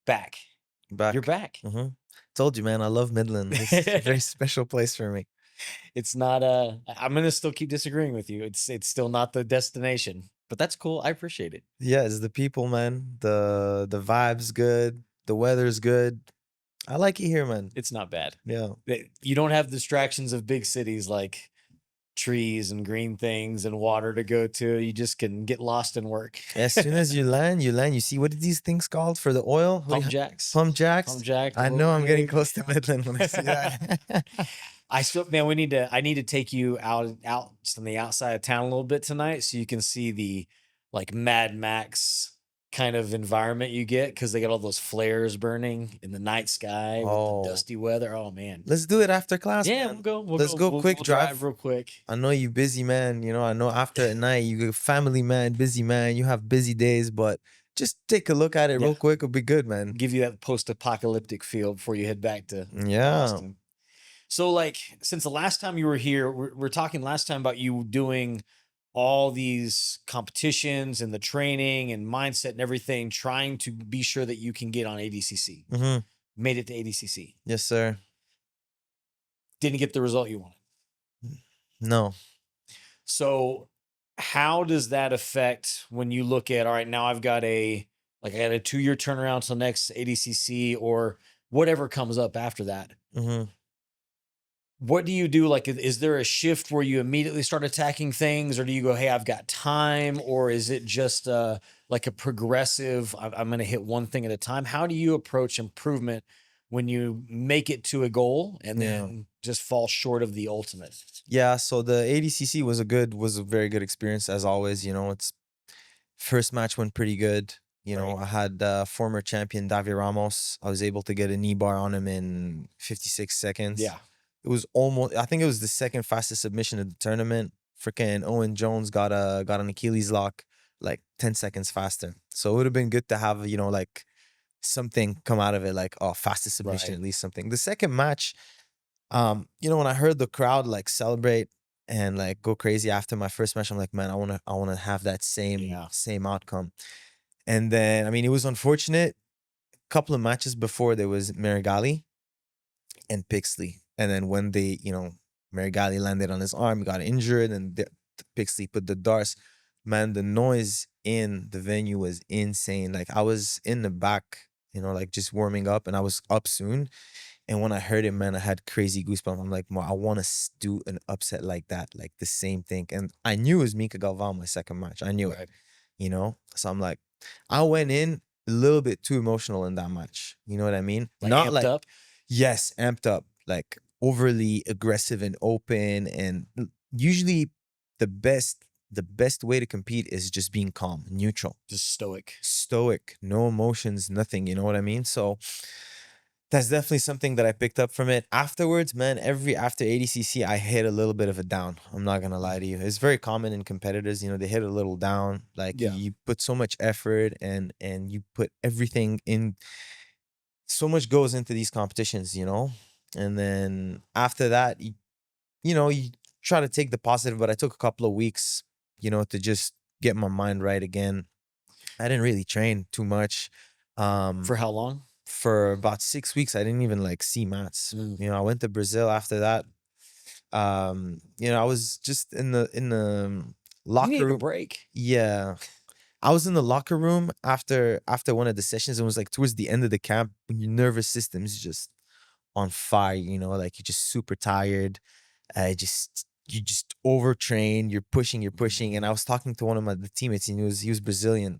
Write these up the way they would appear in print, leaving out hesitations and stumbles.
Back. Back. You're back. Told you, man, I love Midland. It's a very special place for me. It's not I'm gonna still keep disagreeing with you. It's still not the destination, but that's cool. I appreciate it. Yeah, it's the people, man. The vibe's good. The weather's good. I like it here, man. It's not bad. Yeah. You don't have distractions of big cities like trees and green things and water to go to. You just can get lost in work. As soon as you land, you see, what are these things called for the oil? Pump jacks. Pump jacks. Pump jack. I know I'm getting close to Midland when I see that. Man, I need to take you out on the outside of town a little bit tonight so you can see the like Mad Max kind of environment you get, because they got all those flares burning in the night sky with the dusty weather. Oh man. Let's do it after class. Yeah, man. Let's go quick drive real quick. I know you busy, man. You know, I know after at night you a family man, busy man. You have busy days, but just take a look at it real quick. It'll be good, man. Give you that post-apocalyptic feel before you head back to Boston. So, like, since the last time you were here, we're talking last time about you doing all these competitions and the training and mindset and everything, trying to be sure that you can get on ADCC. Made it to ADCC. Yes, sir. Didn't get the result you wanted. No. So how does that affect when you look at, all right, now I got a 2-year turnaround till next ADCC or whatever comes up after that. What do you do? Like, is there a shift where you immediately start attacking things, or do you go, hey, I've got time? Or is it just like a progressive, I'm going to hit one thing at a time? How do you approach improvement when you make it to a goal and then just fall short of the ultimate? Yeah, so the ADCC was a very good experience as always. You know, it's first match went pretty good. You know, I had former champion Davi Ramos. I was able to get a knee bar on him in 56 seconds. Yeah. It was almost, I think it was the second fastest submission of the tournament. Freaking Owen Jones got an Achilles lock like 10 seconds faster. So it would have been good to have, you know, like something come out of it, like, oh, fastest submission, at least something. The second match, you know, when I heard the crowd like celebrate and like go crazy after my first match, I'm like, man, I wanna have that same outcome. And then, I mean, it was unfortunate. A couple of matches before, there was Marigali and Pixley. And then when they, you know, Marigali landed on his arm, he got injured, and Pixley put the darts. Man, the noise in the venue was insane. Like, I was in the back, you know, like just warming up, and I was up soon. And when I heard it, man, I had crazy goosebumps. I'm like, I want to do an upset like that, like the same thing. And I knew it was Mika Galvão my second match. I knew it, you know? So I'm like, I went in a little bit too emotional in that match. You know what I mean? Like not amped like up? Yes, amped up, like overly aggressive and open. And usually the best way to compete is just being calm, neutral, just stoic, no emotions, nothing. You know what I mean? So that's definitely something that I picked up from it. Afterwards, man, after ADCC, I hit a little bit of a down. I'm not gonna lie to you. It's very common in competitors, you know, they hit a little down. Like you put so much effort and you put everything in. So much goes into these competitions, you know? And then after that, you know, you try to take the positive, but I took a couple of weeks, you know, to just get my mind right again. I didn't really train too much. For how long? For about 6 weeks. I didn't even like see mats. You know, I went to Brazil after that. You know, I was just in the locker room. You need a break. Yeah. I was in the locker room after one of the sessions. It was like towards the end of the camp, when your nervous system is just on fire, you know, like you're just super tired. You just overtrained, you're pushing. And I was talking to one of the teammates, and he was Brazilian,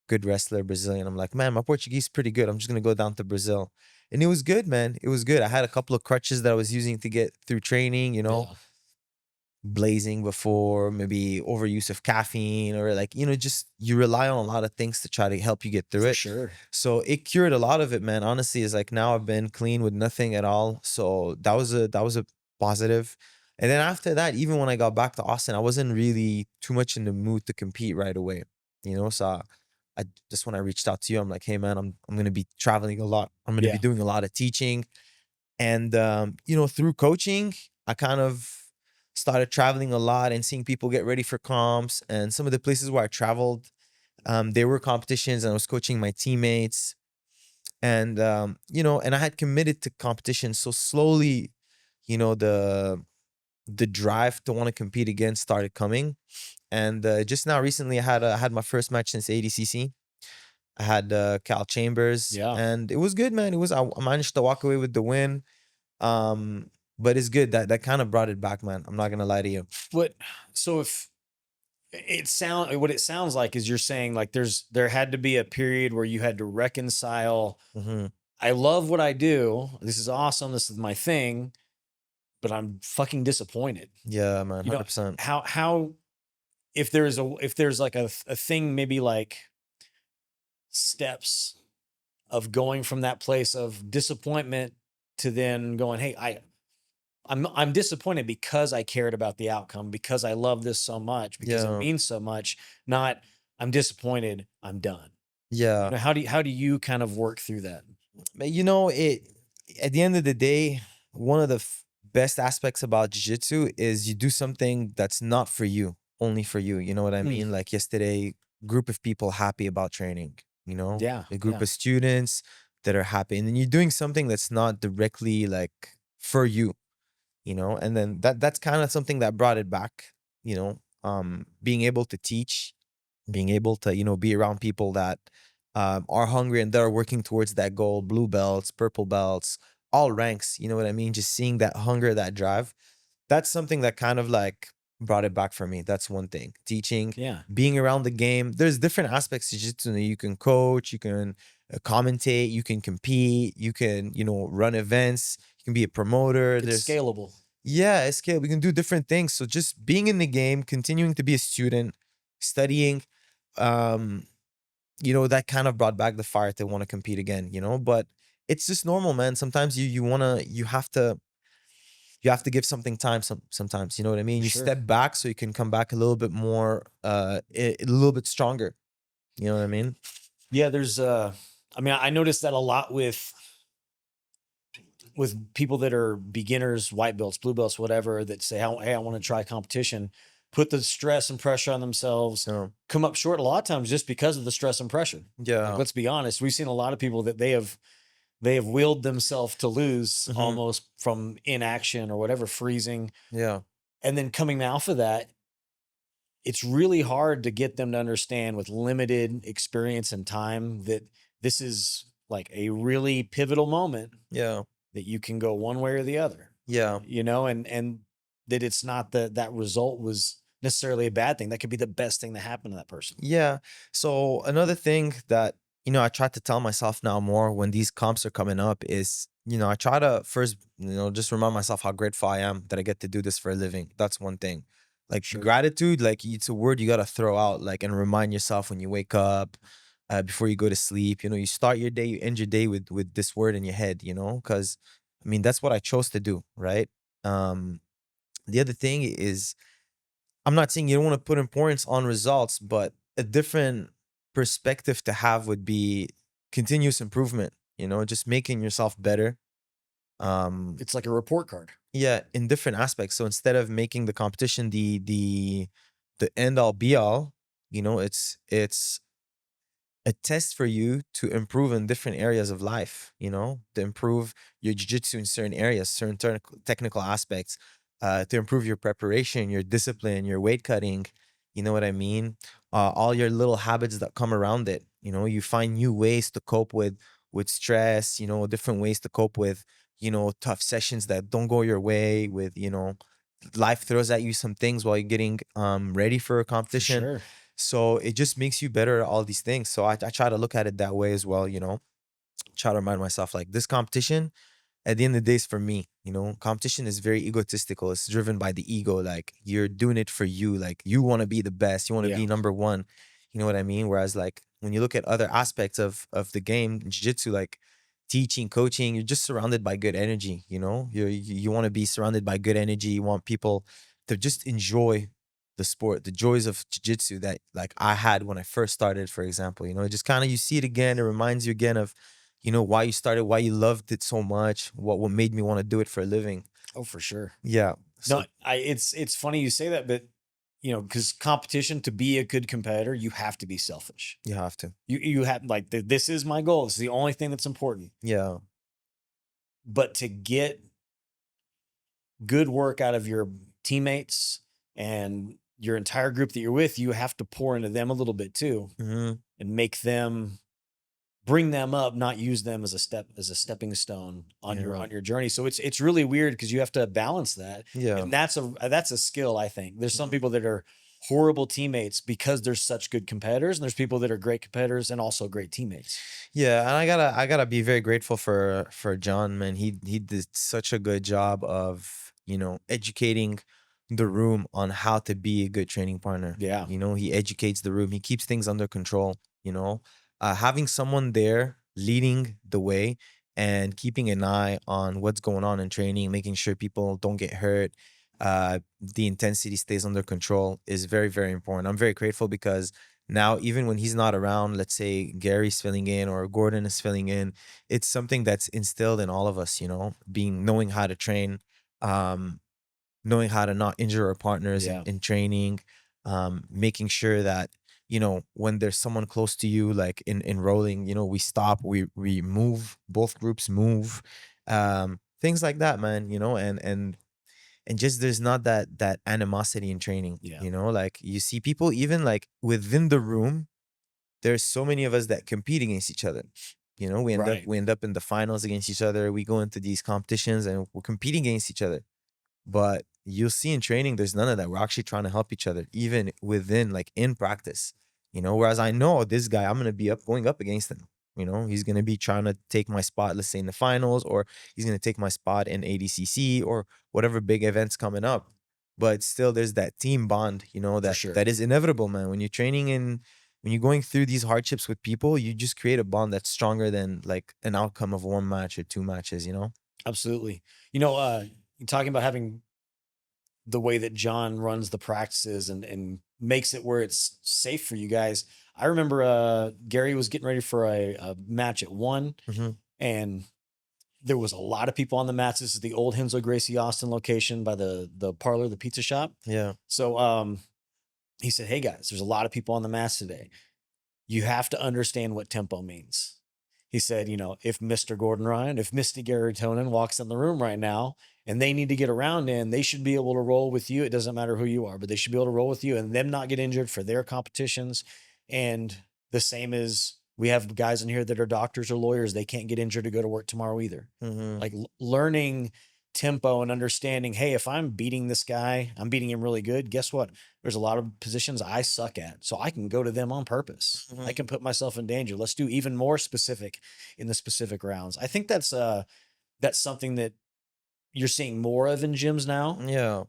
good wrestler, Brazilian. I'm like, man, my Portuguese is pretty good. I'm just gonna go down to Brazil. And it was good, man. It was good. I had a couple of crutches that I was using to get through training, you know. Blazing before, maybe overuse of caffeine, or like, you know, just you rely on a lot of things to try to help you get through it. Sure. So it cured a lot of it, man. Honestly, it's like now I've been clean with nothing at all. So that was a positive. And then after that, even when I got back to Austin, I wasn't really too much in the mood to compete right away. You know, so I just, when I reached out to you, I'm like, hey man, I'm gonna be traveling a lot. I'm gonna be doing a lot of teaching. And you know, through coaching, I kind of started traveling a lot and seeing people get ready for comps. And some of the places where I traveled, there were competitions, and I was coaching my teammates. And you know, and I had committed to competition, so slowly, you know, the drive to want to compete again started coming. And just now recently I had my first match since ADCC. I had Cal Chambers, Yeah. and it was good, man. It was I managed to walk away with the win. Um, but it's good that kind of brought it back, man. I'm not gonna lie to you. What so if what it sounds like is you're saying like there had to be a period where you had to reconcile. Hmm. I love what I do. This is awesome. This is my thing, but I'm fucking disappointed. Yeah, man, You know, 100%. how if there's like a thing, maybe like steps of going from that place of disappointment to then going, hey, I'm disappointed because I cared about the outcome, because I love this so much, because it Yeah, means so much. Not I'm disappointed, I'm done. yeah. How do you kind of work through that? But you know, it at the end of the day, one of the best aspects about jiu-jitsu is you do something that's not for you, only for you. You know what I Mm, mean? Like yesterday, group of people happy about training, you know, yeah, a group yeah, of students that are happy. And then you're doing something that's not directly like for you, you know, and then that's kind of something that brought it back, you know, being able to teach, being able to, you know, be around people that are hungry and they're working towards that goal, blue belts, purple belts, all ranks, you know what I mean? Just seeing that hunger, that drive, that's something that kind of like brought it back for me. That's one thing. Teaching, yeah, being around the game. There's different aspects to jiu-jitsu. You can coach, you can commentate, you can compete, you can, you know, run events, you can be a promoter. it's There's scalable. yeah, it's scale. We can do different things. So just being in the game, continuing to be a student, studying, um, you know, that kind of brought back the fire to want to compete again, you know. But it's just normal, man. Sometimes you have to give something time sometimes, you know what I mean? For You sure. step back so you can come back a little bit more a little bit stronger. You know what I mean? Yeah, there's I mean, I noticed that a lot with people that are beginners, white belts, blue belts, whatever, that say, hey, I want to try competition, put the stress and pressure on themselves, So come up short a lot of times just because of the stress and pressure. Like, yeah. let's be honest, we've seen a lot of people that they have willed themselves to lose Hmm. almost from inaction or whatever, freezing. Yeah. And then coming off of that, it's really hard to get them to understand with limited experience and time that this is like a really pivotal moment Yeah. that you can go one way or the other, Yeah. and that it's not that result was necessarily a bad thing. That could be the best thing that happened to that person. Yeah. So another thing that, you know, I try to tell myself now more when these comps are coming up is, you know, I try to first, you know, just remind myself how grateful I am that I get to do this for a living. That's one thing. Like Sure. gratitude, like it's a word you got to throw out, like, and remind yourself when you wake up, before you go to sleep. You know, you start your day, you end your day with this word in your head, you know, because I mean, that's what I chose to do, right? Um, the other thing is, I'm not saying you don't want to put importance on results, but a different perspective to have would be continuous improvement, you know, just making yourself better. Um, It's like a report card. yeah, in different aspects. So instead of making the competition the end all be all, you know, it's a test for you to improve in different areas of life, you know, to improve your jiu-jitsu in certain areas, certain technical aspects, to improve your preparation, your discipline, your weight cutting, you know what I mean? All your little habits that come around it. You know, you find new ways to cope with stress, you know, different ways to cope with, you know, tough sessions that don't go your way, with, you know, life throws at you some things while you're getting ready for a For competition. sure. So it just makes you better at all these things. So I try to look at it that way as well, you know, try to remind myself like this competition at the end of the day is for me, you know. Competition is very egotistical. It's driven by the ego. Like you're doing it for you. Like you want to be the best. You want to Yeah. be number one. You know what I mean? Whereas like when you look at other aspects of the game, jiu-jitsu, like teaching, coaching, you're just surrounded by good energy, you know? You want to be surrounded by good energy. You want people to just enjoy the sport, the joys of jiu-jitsu that like I had when I first started, for example. You know, just kind of you see it again, it reminds you again of, you know, why you started, why you loved it so much, what made me want to do it for a living. Oh, for sure. Yeah. So No, it's funny you say that, but because competition, to be a good competitor, you have to be selfish. You have to. You have like this is my goal. This is the only thing that's important. Yeah. But to get good work out of your teammates and your entire group that you're with, you have to pour into them a little bit too, Mm-hmm. and make them bring them up, not use them as a stepping stone on your journey. So it's really weird because you have to balance that. Yeah. And that's a skill, I think. There's some Mhm. people that are horrible teammates because they're such good competitors, and there's people that are great competitors and also great teammates. Yeah, and I gotta be very grateful for John, man. He did such a good job of, educating the room on how to be a good training partner. Yeah. He educates the room. He keeps things under control, having someone there leading the way and keeping an eye on what's going on in training, making sure people don't get hurt, the intensity stays under control is very, very important. I'm very grateful because now, even when he's not around, let's say Gary's filling in or Gordon is filling in, it's something that's instilled in all of us, knowing how to train, um, knowing how to not injure our partners Yeah. in training, making sure that, when there's someone close to you, like in rolling, we stop, we move, both groups move, things like that, man, and just there's not that animosity in training. Yeah. Like you see people even like within the room, there's so many of us that compete against each other. Right. We end up in the finals against each other. We go into these competitions and we're competing against each other. But you'll see in training, there's none of that. We're actually trying to help each other, even within like in practice. Whereas I know this guy, I'm gonna be going up against him. He's gonna be trying to take my spot, let's say in the finals, or he's gonna take my spot in ADCC or whatever big events coming up. But still, there's that team bond, For that sure. that is inevitable, man. When you're training and when you're going through these hardships with people, you just create a bond that's stronger than like an outcome of one match or two matches. Absolutely. You're talking about having the way that John runs the practices and makes it where it's safe for you guys. I remember Gary was getting ready for a match at one, Mm-hmm. and there was a lot of people on the mats. This is the old Henslow Gracie Austin location by the parlor, the pizza shop. Yeah. So he said, "Hey guys, there's a lot of people on the mats today. You have to understand what tempo means." He said, if Mr. Gordon Ryan, if Misty Garritonen walks in the room right now and they need to get around in, they should be able to roll with you. It doesn't matter who you are, but they should be able to roll with you and them not get injured for their competitions. And the same as we have guys in here that are doctors or lawyers. They can't get injured to go to work tomorrow either. Mm-hmm. Like learning tempo and understanding, hey, if I'm beating this guy, I'm beating him really good. Guess what? There's a lot of positions I suck at. So I can go to them on purpose. Mm-hmm. I can put myself in danger. Let's do even more specific in the specific rounds. I think that's something that you're seeing more of in gyms now. Yeah.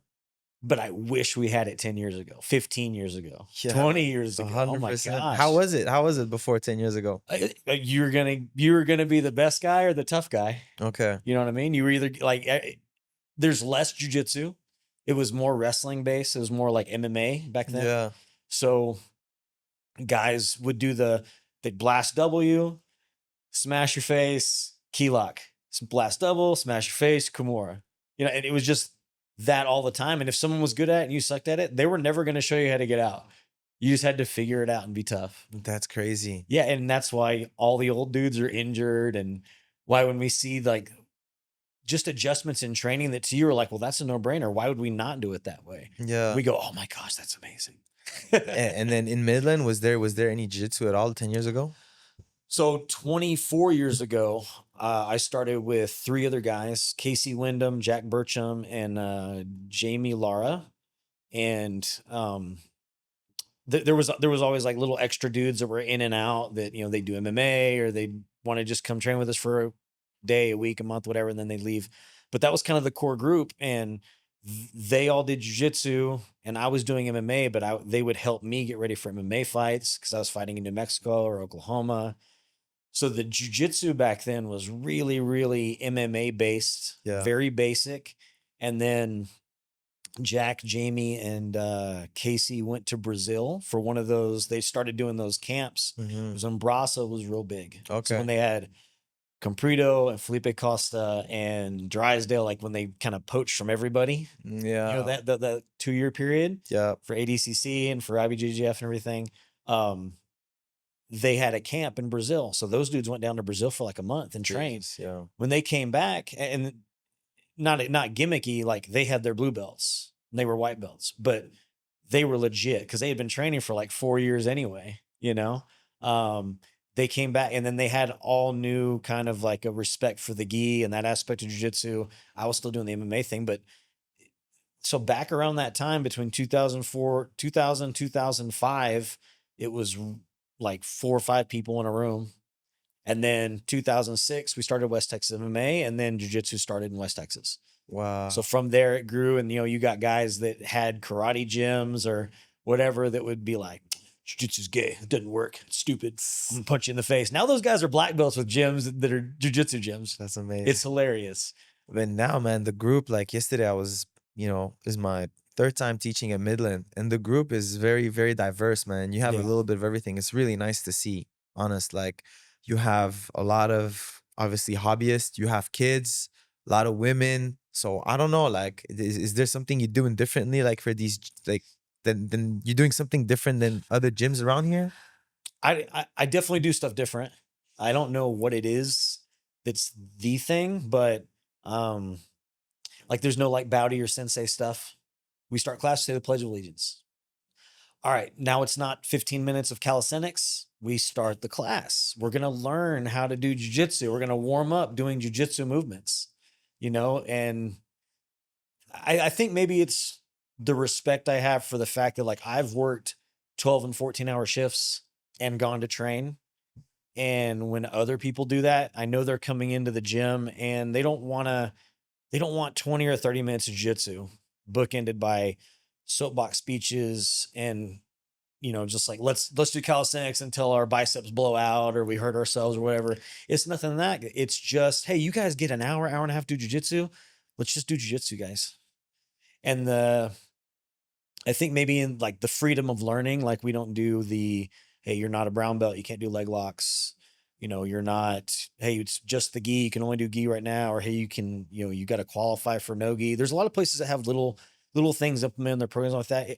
But I wish we had it 10 years ago, 15 years ago, Yeah. 20 years ago. Oh my 100%. gosh. How was it? How was it before 10 years ago? You were gonna be the best guy or the tough guy. Okay. You know what I mean? You were either like, there's less jujitsu. It was more wrestling based. It was more like MMA back then. Yeah. So guys would do they'd blast W, smash your face, key lock, blast double, smash your face, Kimura. And it was just that all the time. And if someone was good at it and you sucked at it, they were never going to show you how to get out. You just had to figure it out and be tough. That's crazy. Yeah. And that's why all the old dudes are injured, and why when we see like just adjustments in training that to you are like, well, that's a no brainer. Why would we not do it that way? Yeah. We go, oh my gosh, that's amazing. And then in Midland, was there any jiu-jitsu at all 10 years ago? So 24 years ago, I started with three other guys: Casey Wyndham, Jack Burcham, and Jamie Lara. And there was always like little extra dudes that were in and out that they do MMA or they want to just come train with us for a day, a week, a month, whatever, and then they leave. But that was kind of the core group, and they all did jiu-jitsu and I was doing MMA, but they would help me get ready for MMA fights because I was fighting in New Mexico or Oklahoma. So the jiu-jitsu back then was really, really MMA based, Yeah. very basic. And then Jack, Jamie, and Casey went to Brazil for one of those. They started doing those camps. It Mm-hmm. was when Brasa was real big. Okay. So when they had Comprito and Felipe Costa and Drysdale, like when they kind of poached from everybody, Yeah. that 2 year period Yeah. for ADCC and for IBJJF and everything. Um, they had a camp in Brazil. So those dudes went down to Brazil for like a month and trained. Jesus, yeah. When they came back, and not gimmicky, like they had their blue belts and they were white belts, but they were legit because they had been training for like 4 years anyway, you know? Um, they came back and then they had all new kind of like a respect for the gi and that aspect of jiu-jitsu. I was still doing the MMA thing, but so back around that time between 2004, 2005, it was like 4 or 5 people in a room. And then 2006, we started West Texas MMA, and then jiu-jitsu started in West Texas. Wow. So from there it grew, and you got guys that had karate gyms or whatever that would be like, jiu-jitsu's gay, it doesn't work, it's stupid, I'm gonna punch you in the face. Now those guys are black belts with gyms that are jiu-jitsu gyms. That's amazing. It's hilarious. But now, man, the group, like yesterday, I was, is my third time teaching at Midland, and the group is very, very diverse, man. You have a Yeah. little bit of everything. It's really nice to see, honest. Like, you have a lot of obviously hobbyists, you have kids, a lot of women. So I don't know, like, is there something you're doing differently, like for these, like, than you're doing something different than other gyms around here? I definitely do stuff different. I don't know what it is that's the thing, but like there's no like Bowdy or Sensei stuff. We start class, say the Pledge of Allegiance. All right, now it's not 15 minutes of calisthenics. We start the class. We're gonna learn how to do jujitsu. We're gonna warm up doing jujitsu movements, and I think maybe it's the respect I have for the fact that like I've worked 12 and 14-hour shifts and gone to train. And when other people do that, I know they're coming into the gym and they don't want 20 or 30 minutes of jiu-jitsu bookended by soapbox speeches and just like let's do calisthenics until our biceps blow out or we hurt ourselves or whatever. It's nothing than that. It's just, hey, you guys get an hour and a half to do jiu-jitsu. Let's just do jiu-jitsu, guys. And I think maybe in like the freedom of learning, like we don't do the, hey, you're not a brown belt, you can't do leg locks. You're not, hey, it's just the gi, you can only do gi right now, or hey, you can, you got to qualify for no gi. There's a lot of places that have little things implemented in their programs like that.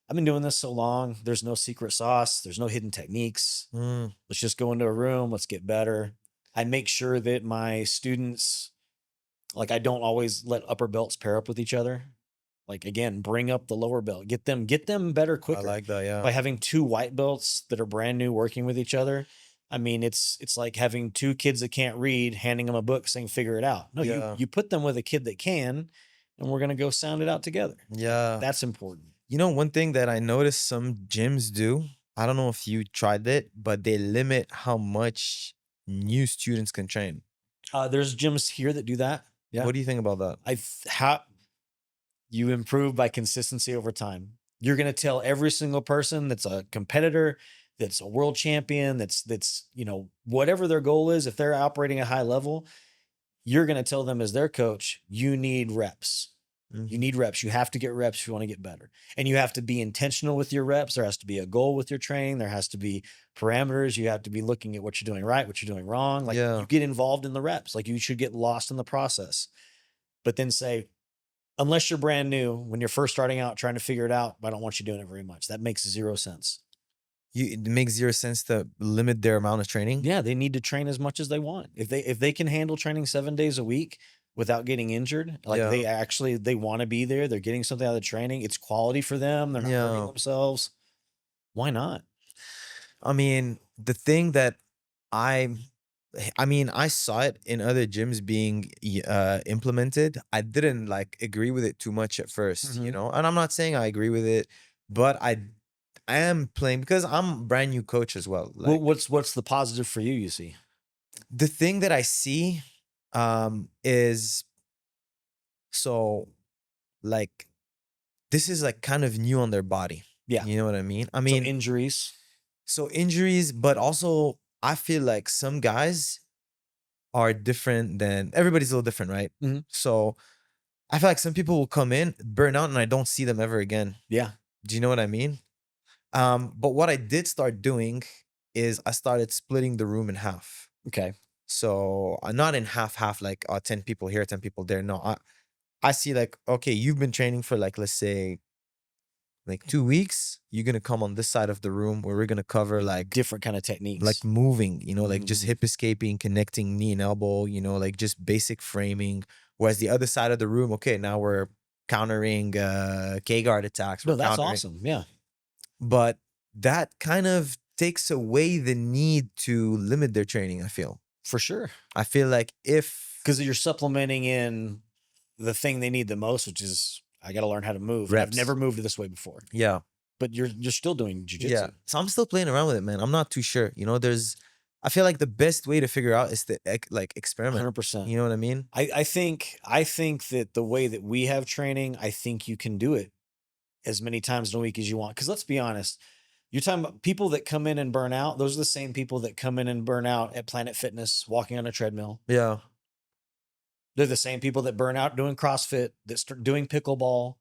I've been doing this so long. There's no secret sauce. There's no hidden techniques. Let's just go into a room. Let's get better. I make sure that my students, like, I don't always let upper belts pair up with each other. Like, again, bring up the lower belt, get them better quicker. I like that, yeah. By having 2 white belts that are brand new working with each other. I mean, it's like having 2 kids that can't read, handing them a book saying, figure it out. No, Yeah. you put them with a kid that can, and we're going to go sound it out together. Yeah. That's important. One thing that I noticed some gyms do, I don't know if you tried it, but they limit how much new students can train. There's gyms here that do that. Yeah. What do you think about that? How you improve by consistency over time. You're going to tell every single person that's a competitor, that's a world champion, that's whatever their goal is, if they're operating at a high level, you're going to tell them as their coach, you need reps. You need reps. You have to get reps if you want to get better. And you have to be intentional with your reps. There has to be a goal with your training. There has to be parameters. You have to be looking at what you're doing right, what you're doing wrong. Like you get involved in the reps. Like you should get lost in the process. But then say, unless you're brand new, when you're first starting out trying to figure it out, I don't want you doing it very much. That makes 0 sense. It makes 0 sense to limit their amount of training? Yeah, they need to train as much as they want. If they can handle training 7 days a week without getting injured, like they want to be there, they're getting something out of the training, it's quality for them, they're not hurting themselves. Why not? I mean, the thing that I saw it in other gyms being implemented. I didn't like agree with it too much at first, and I'm not saying I agree with it, but I am playing because I'm a brand new coach as well. Like, what's the positive for you see? The thing that I see is, so like, this is like kind of new on their body. Yeah. You know what I mean? I mean, so injuries, but also I feel like some guys are different than everybody's a little different, right? So I feel like some people will come in, burn out, and I don't see them ever again. Yeah. Do you know what I mean? But what I did start doing is I started splitting the room in half. Okay. So not in half, like 10 people here, 10 people there. No, I see like, okay, you've been training for like, let's say like 2 weeks. You're going to come on this side of the room where we're going to cover Different kind of techniques. moving, like just Mhm. hip escaping, connecting knee and elbow, like just basic framing. Whereas the other side of the room, okay, now we're countering K-guard attacks. We're No, that's countering, awesome. Yeah, but that kind of takes away the need to limit their training, I feel. for sure. I feel like if Because you're supplementing in the thing they need the most, which is I got to learn how to move. And I've reps. never moved this way before, Yeah. but you're still doing Yeah. jujitsu. So I'm still playing around with it, man. I'm not too sure. I feel like the best way to figure out is to experiment. 100%. You know what I mean? I think that the way that we have training, I think you can do it as many times in a week as you want. Because let's be honest, you're talking about people that come in and burn out. Those are the same people that come in and burn out at Planet Fitness, walking on a treadmill. Yeah. They're the same people that burn out doing CrossFit, that start doing pickleball,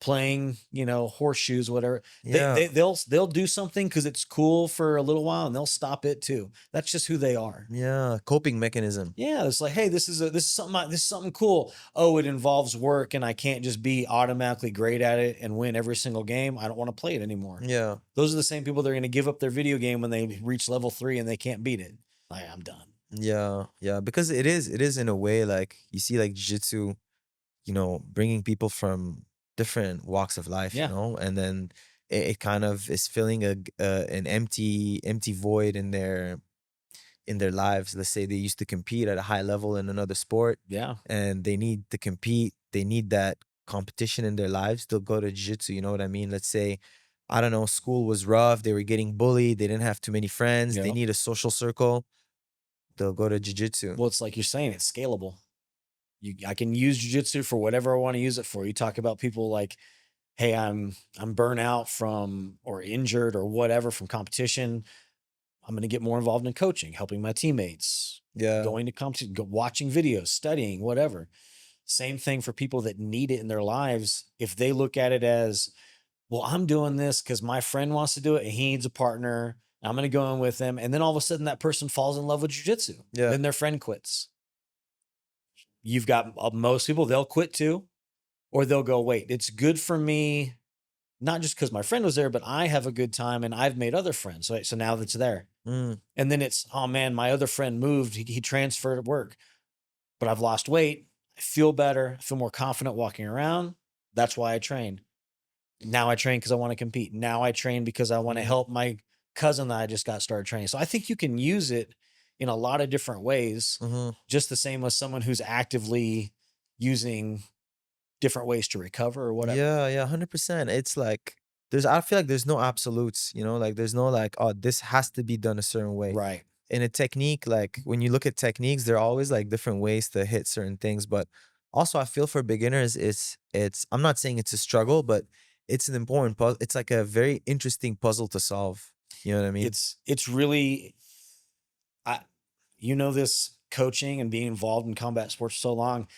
playing, horseshoes, whatever. Yeah. They'll do something because it's cool for a little while, and they'll stop it too. That's just who they are. Yeah. Coping mechanism. Yeah, it's like, hey, this is something cool. Oh, it involves work, and I can't just be automatically great at it and win every single game. I don't want to play it anymore. Yeah. Those are the same people that are going to give up their video game when they reach level 3 and they can't beat it. Like, I'm done. Yeah. Yeah. Because it is in a way like you see like jiu-jitsu, bringing people from different walks of life, Yeah. and then it kind of is filling an empty void in their lives. Let's say they used to compete at a high level in another sport, Yeah. and they need to compete. They need that competition in their lives. They'll go to jiu-jitsu. You know what I mean? Let's say, I don't know, school was rough. They were getting bullied. They didn't have too many friends. They Yeah. need a social circle. They'll go to jiu-jitsu. Well, it's like you're saying, it's scalable. I can use jujitsu for whatever I want to use it for. You talk about people like, hey, I'm burnt out from or injured or whatever from competition. I'm going to get more involved in coaching, helping my teammates, Yeah. going to competition, watching videos, studying, whatever. Same thing for people that need it in their lives. If they look at it as, well, I'm doing this because my friend wants to do it and he needs a partner. I'm going to go in with them. And then all of a sudden that person falls in love with jujitsu. Yeah. Then their friend quits. You've got most people, they'll quit too, or they'll go, wait, it's good for me, not just because my friend was there, but I have a good time and I've made other friends. So now that's there. Mm. And then it's, oh man, my other friend moved. He transferred at work, but I've lost weight. I feel better. I feel more confident walking around. That's why I train. Now I train because I want to compete. Now I train because I want to help my cousin that I just got started training. So I think you can use it in a lot of different ways, just the same as someone who's actively using different ways to recover or whatever. Yeah, 100%. It's like I feel like there's no absolutes, like there's no like, oh, this has to be done a certain way. Right. In a technique, like when you look at techniques, there are always like different ways to hit certain things. But also I feel for beginners, it's I'm not saying it's a struggle, but it's an important puzzle. It's like a very interesting puzzle to solve. You know what I mean? It's really, this coaching and being involved in combat sports for so long,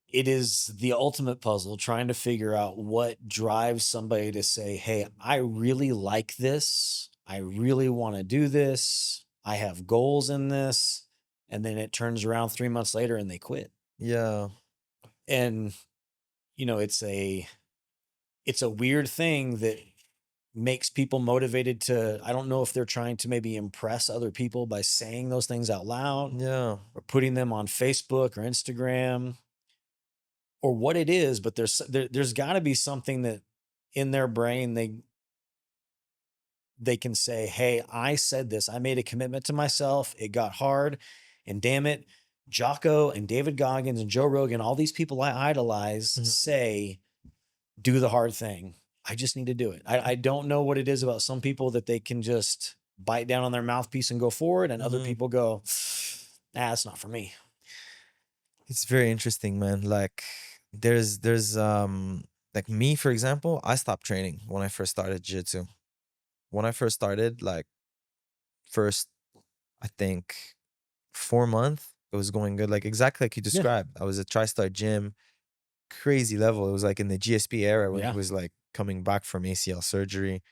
it is the ultimate puzzle trying to figure out what drives somebody to say, hey, I really like this. I really want to do this. I have goals in this. And then it turns around 3 months later and they quit. Yeah. And, it's a weird thing that makes people motivated to, I don't know if they're trying to maybe impress other people by saying those things out loud. Yeah. Or putting them on Facebook or Instagram or what it is, but there's got to be something that in their brain they can say, hey, I said this. I made a commitment to myself. It got hard. And damn it, Jocko and David Goggins and Joe Rogan, all these people I idolize say, do the hard thing. I just need to do it. I don't know what it is about some people that they can just bite down on their mouthpiece and go forward. And other people go, it's not for me. It's very interesting, man. Like there's like me, for example, I stopped training when I first started jiu-jitsu. When I first started, like first, I think 4 months, it was going good. Like exactly like you described. I was at TriStar Gym, crazy level. It was like in the GSP era when he was like coming back from ACL surgery.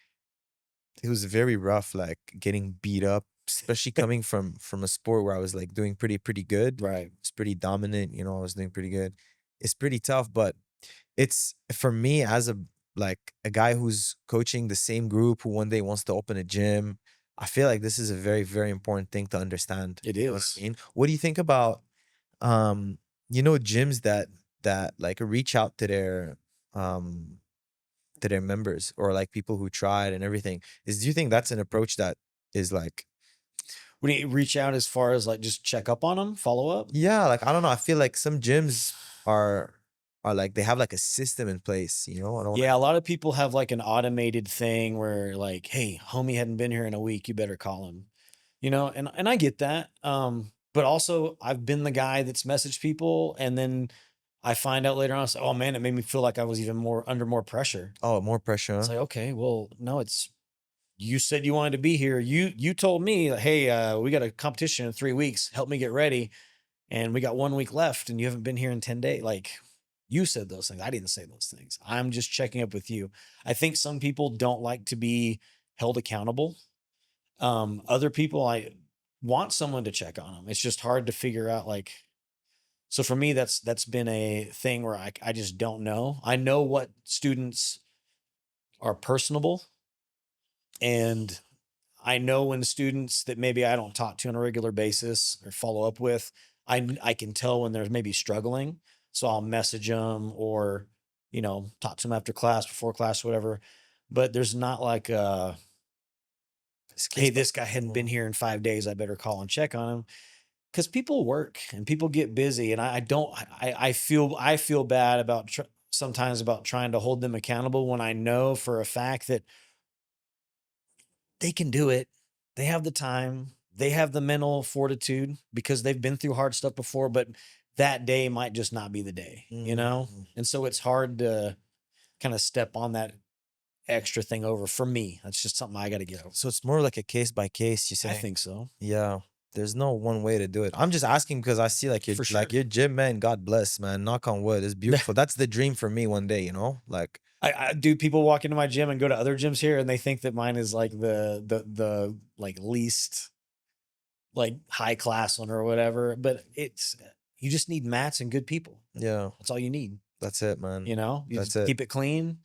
It was very rough, like getting beat up especially coming from a sport where I was like doing pretty good. Right. It's pretty dominant, you know, I was doing pretty good. It's pretty tough, but it's for me as a guy who's coaching the same group who one day wants to open a gym. I feel like this is a very, very important thing to understand. It You know what is. I mean? What do you think about um, gyms that like reach out um to their members or like people who tried and everything? Do you think that's an approach that is like, When you reach out as far as like just check up on them, follow up. yeah, like I don't know. I feel like some gyms are like they have like a system in place, you know? I don't Yeah, a lot of people have like an automated thing where like, hey, homie hadn't been here in a week, you better call him. And I get that. But also I've been the guy that's messaged people and then I find out later on, it's, oh man, it made me feel like I was even more under more pressure. oh, more pressure, It's huh? like, okay, well, no, it's you said you wanted to be here. You told me, hey, we got a competition in 3 weeks. Help me get ready. And we got 1 week left, and you haven't been here in 10 days. Like you said those things. I didn't say those things. I'm just checking up with you. I think some people don't like to be held accountable. Other people, I want someone to check on them. It's just hard to figure out. Like, so for me, that's been a thing where I just don't know. I know what students are personable, and I know when students that maybe I don't talk to on a regular basis or follow up with, I can tell when they're maybe struggling. So I'll message them or, talk to them after class, before class, whatever. But there's not like, It's hey, case by this guy hadn't been mm, here in 5 days. I better call and check on him because people work and people get busy. And I don't, I feel bad about sometimes about trying to hold them accountable when I know for a fact that they can do it. They have the time. They have the mental fortitude because they've been through hard stuff before, but that day might just not be the day, you know? mm. And so it's hard to kind of step on that extra thing over for me. That's just something I got to get over. So it's more like a case by case, you I say? think so. Yeah. There's no one way to do it. I'm just asking because I see like For sure. your gym, man. God bless, man. Knock on wood. It's beautiful. That's the dream for me one day, you know? Like, I do people walk into my gym and go to other gyms here and they think that mine is like the like least like high class one or whatever, but you just need mats and good people. yeah, That's all you need. that's it, man. You That's just it. keep it clean,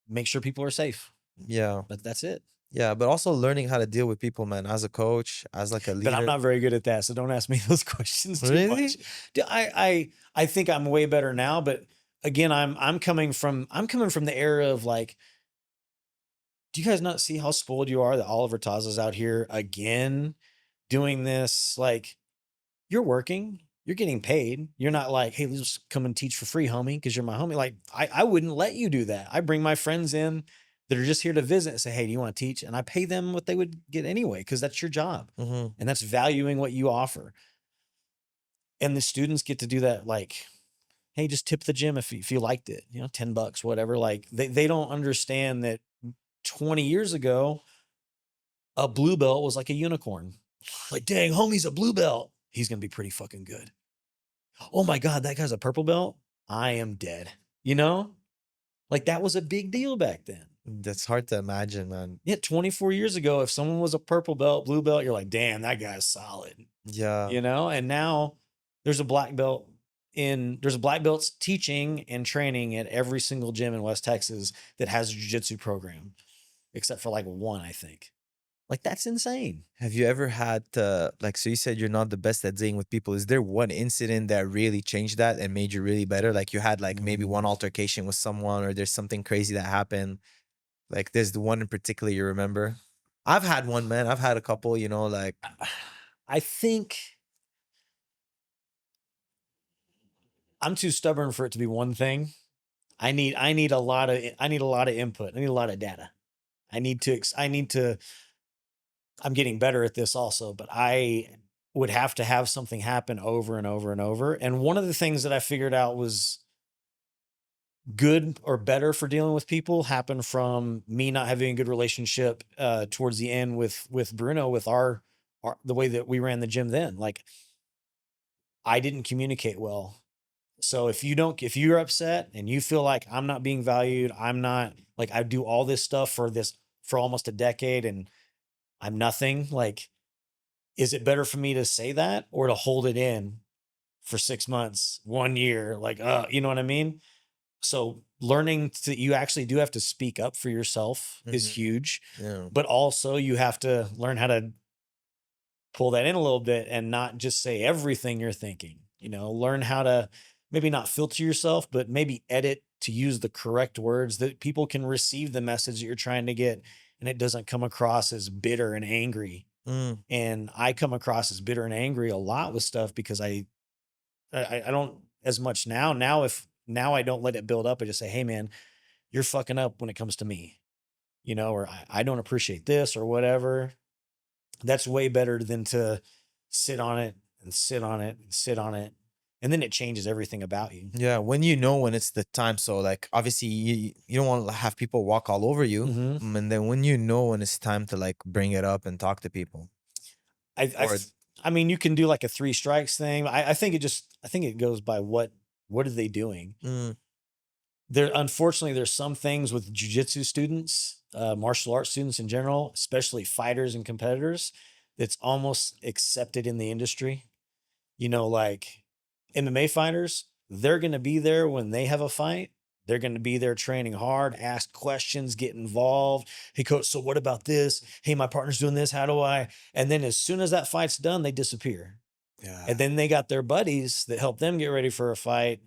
make sure people are safe. Yeah. But that's it. Yeah. But also learning how to deal with people, man, as a coach, as like a But I'm leader. not very good at that, so don't ask me those questions too Really? much. I think I'm way better now, but again, I'm coming from the era of like, do you guys not see how spoiled you are that Oliver Taza's out here again doing this? Like, you're working, you're getting paid. You're not like, hey, let's just come and teach for free, homie, because you're my homie. Like, I wouldn't let you do that. I bring my friends in that are just here to visit and say, hey, do you want to teach? And I pay them what they would get anyway, because that's your job. Mm-hmm. And that's valuing what you offer. And the students get to do that, like, hey, just tip the gym if you liked it, $10, whatever. Like, they don't understand that 20 years ago, a blue belt was like a unicorn. Like, dang, homie's a blue belt. He's going to be pretty fucking good. Oh my God, that guy's a purple belt. I am dead. You know, like that was a big deal back then. That's hard to imagine, man. Yeah, 24 years ago, if someone was a purple belt, blue belt, you're like, damn, that guy's solid. Yeah. And now there's a black belt there's a black belts teaching and training at every single gym in West Texas that has a jiu-jitsu program, except for like one, I think. Like, that's insane. Have you ever had like, so you said you're not the best at dealing with people. Is there one incident that really changed that and made you really better? Like you had like maybe one altercation with someone or there's something crazy that happened. Like there's the one in particular you remember? I've had one, man. I've had a couple, like I think I'm too stubborn for it to be one thing. I need a lot of input. I need a lot of data. I need to I'm getting better at this also, but I would have to have something happen over and over and over. And one of the things that I figured out was good or better for dealing with people happened from me not having a good relationship towards the end with Bruno, with our the way that we ran the gym then. Like, I didn't communicate well. So if you're upset and you feel like I'm not being valued, I'm not, like, I do all this stuff for almost a decade and I'm nothing, like, is it better for me to say that or to hold it in for 6 months, 1 year? Like, you know what I mean? So learning to, you actually do have to speak up for yourself is Mhm. huge, Yeah. but also you have to learn how to pull that in a little bit and not just say everything you're thinking. Learn how to maybe not filter yourself, but maybe edit to use the correct words that people can receive the message that you're trying to get, and it doesn't come across as bitter and angry. Mm. And I come across as bitter and angry a lot with stuff because I don't as much now. Now I don't let it build up. I just say, hey man, you're fucking up when it comes to me, or I don't appreciate this or whatever. That's way better than to sit on it and sit on it and sit on it. And then it changes everything about you. Yeah, when it's the time. So like obviously you don't want to have people walk all over you. Hmm. And then when it's time to like bring it up and talk to people. I, I, Or th- I mean, you can do like a 3 strikes thing. I think it goes by what are they doing? mm, Unfortunately, there's some things with jujitsu students, martial arts students in general, especially fighters and competitors, that's almost accepted in the industry. Like MMA fighters, they're going to be there when they have a fight. They're going to be there training hard, ask questions, get involved. Hey, coach, so what about this? Hey, my partner's doing this. How do I? And then as soon as that fight's done, they disappear. yeah. And then they got their buddies that help them get ready for a fight.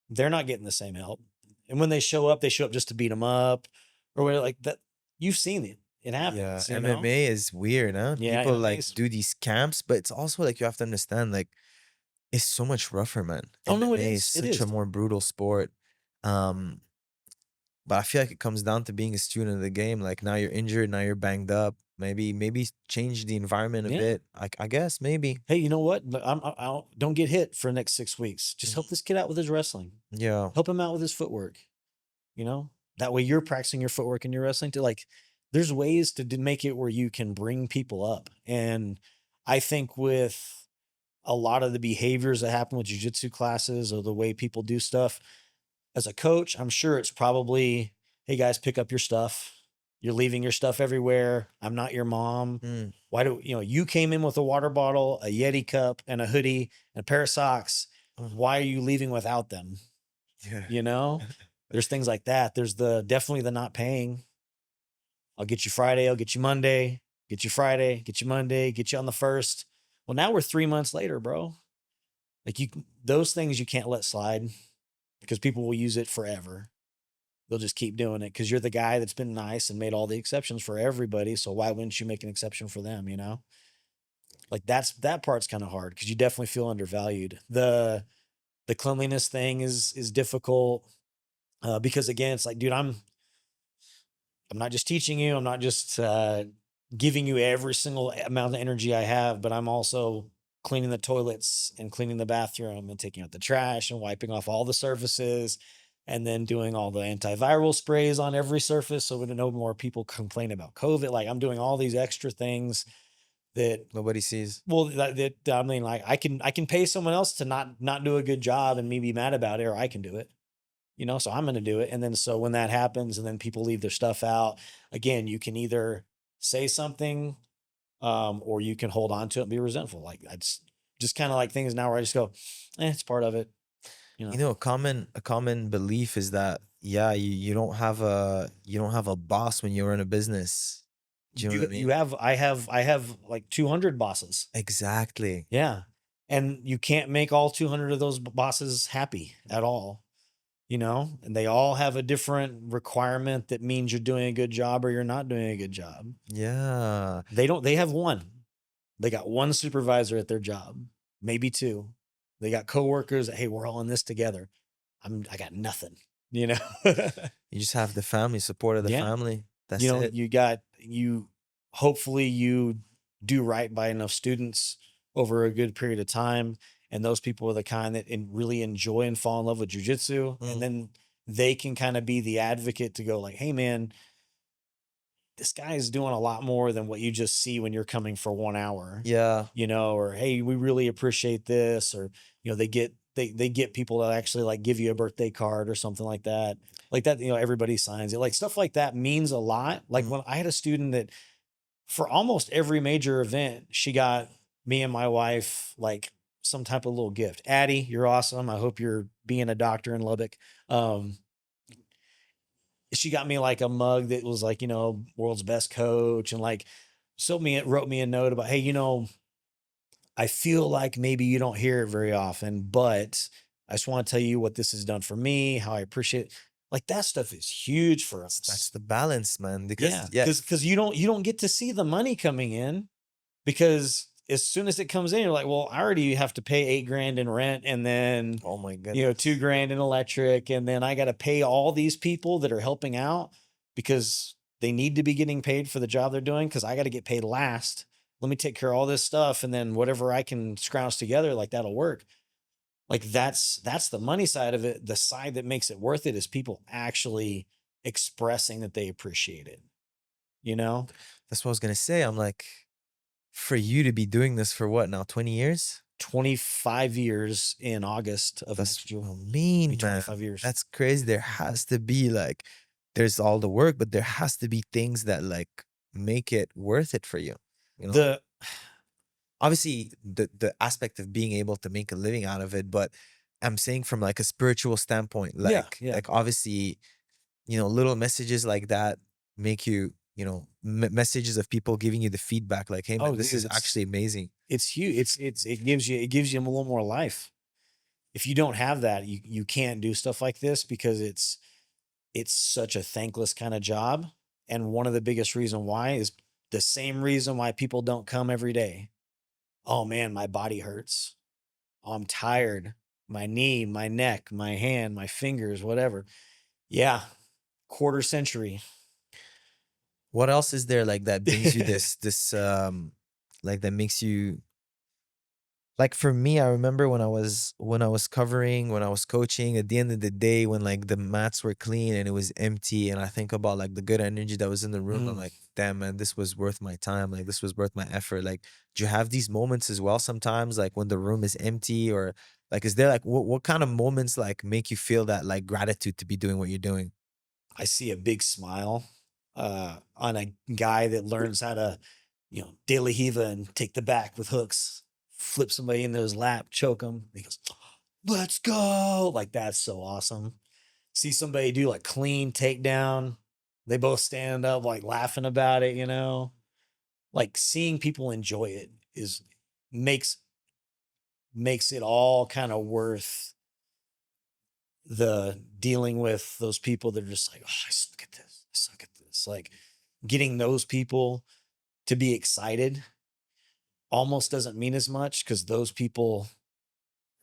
They're not getting the same help. And when they show up just to beat them up or whatever, like that. You've seen it. It Yeah, happens, MMA is weird, huh? Yeah, People like MMA's. do these camps, but it's also like you have to understand like it's so much rougher, man. Oh no, it MMA is is. It such a is. more brutal sport. Um, but I feel like it comes down to being a student of the game. Like now you're injured, now you're banged up. Maybe change the environment a Yeah. bit. I guess maybe. Hey, you know what? But don't get hit for the next 6 weeks. Just help Mhm. this kid out with his wrestling. Yeah. Help him out with his footwork. That way you're practicing your footwork and your wrestling to like. There's ways to make it where you can bring people up, and I think with a lot of the behaviors that happen with jujitsu classes or the way people do stuff, as a coach, I'm sure it's probably, hey guys, pick up your stuff. You're leaving your stuff everywhere. I'm not your mom. Mm. Why you came in with a water bottle, a Yeti cup, and a hoodie and a pair of socks. Uh, Why are you leaving without them? yeah. You know, there's things like that. There's definitely the not paying. I'll get you Friday. I'll get you Monday. Get you Friday. Get you Monday. Get you on the first. Well, now we're 3 months later, bro. Like those things you can't let slide because people will use it forever. They'll just keep doing it because you're the guy that's been nice and made all the exceptions for everybody. So why wouldn't you make an exception for them? Like that part's kind of hard because you definitely feel undervalued. The cleanliness thing is difficult because again, it's like, dude, I'm not just teaching you. I'm not just giving you every single amount of energy I have, but I'm also cleaning the toilets and cleaning the bathroom and taking out the trash and wiping off all the surfaces and then doing all the antiviral sprays on every surface so that no more people complain about COVID. Like I'm doing all these extra things that, Nobody sees. well, that I mean, like I can pay someone else to not do a good job and me be mad about it, or I can do it. So I'm going to do it. And then, so when that happens and then people leave their stuff out, again, you can either say something, or you can hold on to it and be resentful. Like I just kind of like things now where I just go, it's part of it. A common belief is that yeah, you don't have a boss when you're in a business. Do you know what I mean? I have like 200 bosses. Exactly. Yeah. And you can't make all 200 of those bosses happy at all, and they all have a different requirement that means you're doing a good job or you're not doing a good job. Yeah. They have one. They got one supervisor at their job, maybe two. They got coworkers that, hey, we're all in this together. I got nothing, you know? You just have the family, support of the Yeah. family. That's it. Hopefully you do right by enough students over a good period of time. And those people are the kind that really enjoy and fall in love with jujitsu. Mm. And then they can kind of be the advocate to go like, hey man, this guy is doing a lot more than what you just see when you're coming for 1 hour, Yeah. or, hey, we really appreciate this. Or, they get people that actually like give you a birthday card or something like that. Like that, everybody signs it. Like stuff like that means a lot. Like Mm. when I had a student that for almost every major event, she got me and my wife like some type of little gift. Addie, you're awesome. I hope you're being a doctor in Lubbock. Um, she got me like a mug that was like, world's best coach, and like wrote me a note about, hey, I feel like maybe you don't hear it very often, but I just want to tell you what this has done for me, how I appreciate it. Like that stuff is huge for That's us. the balance, man. Yeah. Because yeah, Cause you don't get to see the money coming in, because as soon as it comes in, you're like, well, I already have to pay 8 grand in rent, and then, oh my goodness. 2 grand in electric. And then I got to pay all these people that are helping out because they need to be getting paid for the job they're doing. Cause I got to get paid last. Let me take care of all this stuff. And then whatever I can scrounge together, like that'll work. Like that's the money side of it. The side that makes it worth it is people actually expressing that they appreciate it, you know? That's what I was gonna say. I'm like, for you to be doing this for what now, 20 years? 25 years in August of That's next year. what I mean, Be man. 25 years. That's crazy. There has to be like, there's all the work, but there has to be things that like make it worth it for you. You know, The obviously the aspect of being able to make a living out of it, but I'm saying from like a spiritual standpoint, Yeah, like yeah. obviously, little messages like that make you, messages of people giving you the feedback, like, hey man, Oh, this dude, is actually amazing. it's huge. It gives you a little more life. If you don't have that, you can't do stuff like this, because it's such a thankless kind of job. And one of the biggest reason why is the same reason why people don't come every day. Oh man, my body hurts. Oh, I'm tired. My knee, my neck, my hand, my fingers, whatever. Yeah, quarter century. What else is there like that brings you this like that makes you like for me, I remember when I was coaching, at the end of the day when like the mats were clean and it was empty, and I think about like the good energy that was in the room, I'm Mm, like, damn man, this was worth my time. Like this was worth my effort. Like, do you have these moments as well sometimes, like when the room is empty, or like is there like what kind of moments like make you feel that like gratitude to be doing what you're doing? I see a big smile on a guy that learns how to, De La Hiva and take the back with hooks, flip somebody into his lap, choke him. He goes, let's go. Like, that's so awesome. See somebody do like clean takedown. They both stand up, like laughing about it. Like seeing people enjoy it is makes makes it all kind of worth the dealing with those people that are just like, oh, I suck at this. I suck at this. Like getting those people to be excited almost doesn't mean as much, because those people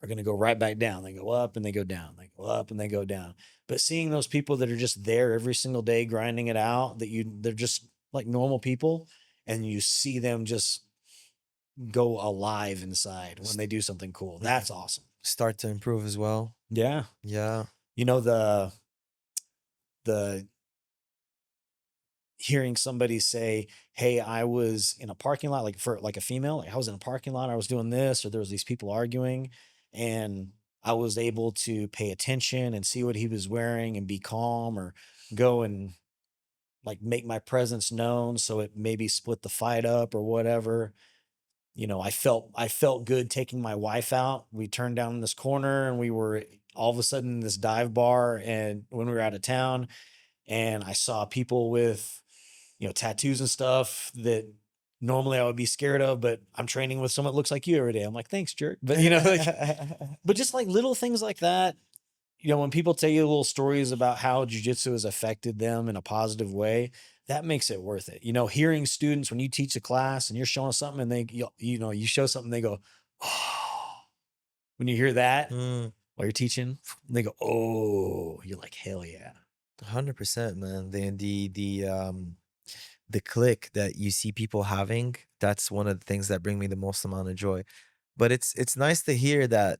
are going to go right back down. They go up and they go down. They go up and they go down. But seeing those people that are just there every single day grinding it out, they're just like normal people, and you see them just go alive inside when they do something cool. That's awesome. Start to improve as well. Yeah. Yeah. You know, the hearing somebody say, hey, I was in a parking lot, like for like a female, like I was in a parking lot, I was doing this, or there was these people arguing, and I was able to pay attention and see what he was wearing and be calm, or go and like make my presence known so it maybe split the fight up or whatever. I felt good taking my wife out. We turned down this corner and we were all of a sudden in this dive bar, and when we were out of town, and I saw people with, tattoos and stuff that normally I would be scared of, but I'm training with someone that looks like you every day. I'm like, thanks, jerk. But but just like little things like that, when people tell you little stories about how jujitsu has affected them in a positive way, that makes it worth it. Hearing students, when you teach a class and you're showing something and you show something, they go, oh, when you hear that Mm. while you're teaching, they go, oh, you're like, hell yeah. 100%, man. The click that you see people having, that's one of the things that bring me the most amount of joy. But it's nice to hear that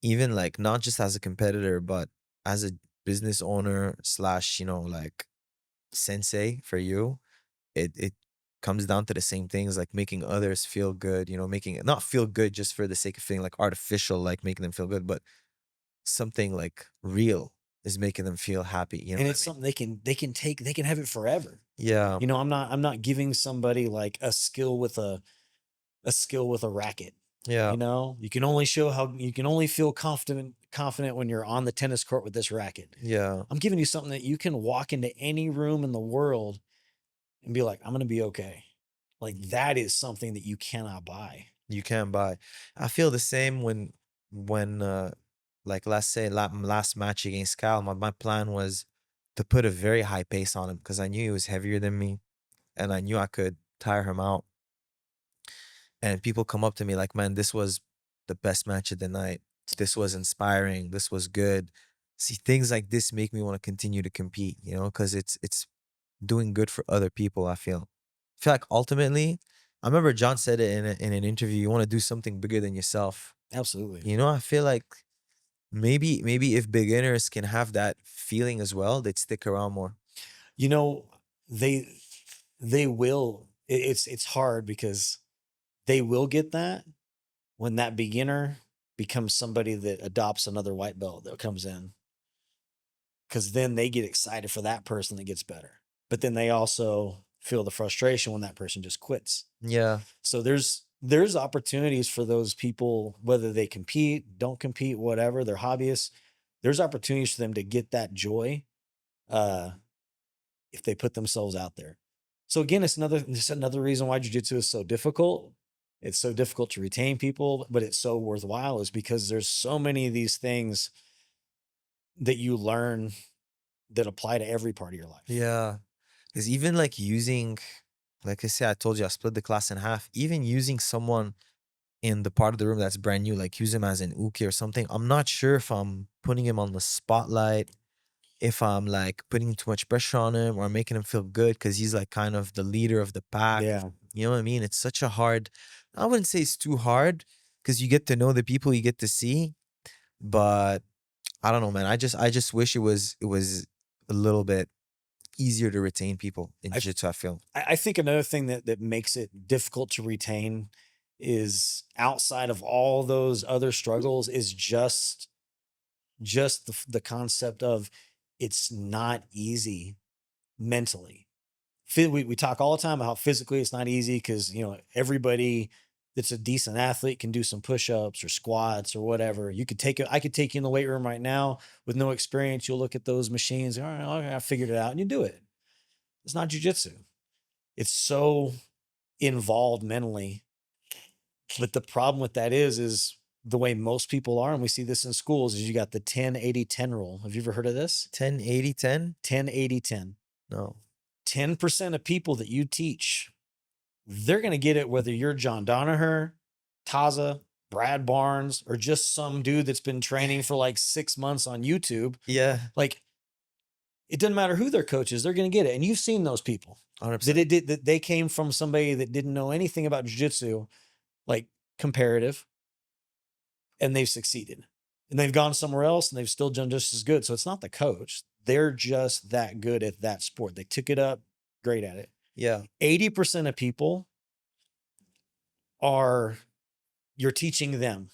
even like not just as a competitor, but as a business owner slash, like sensei for you, it comes down to the same things, like making others feel good, making it not feel good just for the sake of feeling like artificial, like making them feel good, but something like real is making them feel happy. You know And what it's I mean? something they can have it forever. Yeah. I'm not giving somebody like a skill with a skill with a racket. Yeah. You know, you can only show how you can only feel confident when you're on the tennis court with this racket. Yeah. I'm giving you something that you can walk into any room in the world and be like, I'm going to be okay. Like that is something that you cannot buy. You can buy. I feel the same when like let's say last match against Cal, my plan was to put a very high pace on him because I knew he was heavier than me and I knew I could tire him out. And people come up to me like, man, this was the best match of the night. This was inspiring. This was good. See, things like this make me want to continue to compete, you know, because it's doing good for other people, I feel like ultimately, I remember John said it in an interview, you want to do something bigger than yourself. Absolutely. You know, I feel like maybe if beginners can have that feeling as well, they'd stick around more. You know, they they will. It's hard because they will get that when that beginner becomes somebody that adopts another white belt that comes in, because then they get excited for that person that gets better. But then they also feel the frustration when that person just quits. Yeah. So there's opportunities for those people, whether they compete, don't compete, whatever, they're hobbyists. There's opportunities for them to get that joy uh, if they put themselves out there. So again, it's another reason why jujitsu is so difficult. It's so difficult to retain people, but it's so worthwhile is because there's so many of these things that you learn that apply to every part of your life. Yeah. Because even like using, like I said, I told you I split the class in half. Even using someone in the part of the room that's brand new, like use him as an uke or something. I'm not sure if I'm putting him on the spotlight, if I'm like putting too much pressure on him or making him feel good because he's like kind of the leader of the pack. Yeah. You know what I mean? It's such a hard, I wouldn't say it's too hard because you get to know the people you get to see, but I don't know, man. I just wish it was a little bit easier to retain people in I jiu-jitsu, I feel. I think another thing that makes it difficult to retain is outside of all those other struggles is just the concept of it's not easy mentally. We talk all the time about how physically it's not easy because you know everybody that's a decent athlete can do some push-ups or squats or whatever. You could take it. I could take you in the weight room right now with no experience. You'll look at those machines. All right, okay, I figured it out, and you do it. It's not jujitsu. It's so involved mentally. But the problem with that is the way most people are, and we see this in schools, is you got the 10-80-10 rule. Have you ever heard of this? 10, 80, 10? 10-80-10. No. 10% of people that you teach, they're going to get it whether you're John Danaher, Taza, Brad Barnes, or just some dude that's been training for like 6 months on YouTube. Yeah. Like, it doesn't matter who their coach is, they're going to get it. And you've seen those people 100%. that they came from somebody that didn't know anything about jiu-jitsu, like comparative, and they've succeeded. And they've gone somewhere else and they've still done just as good. So it's not the coach. They're just that good at that sport. They took it up, great at it. Yeah. 80% of people are, you're teaching them.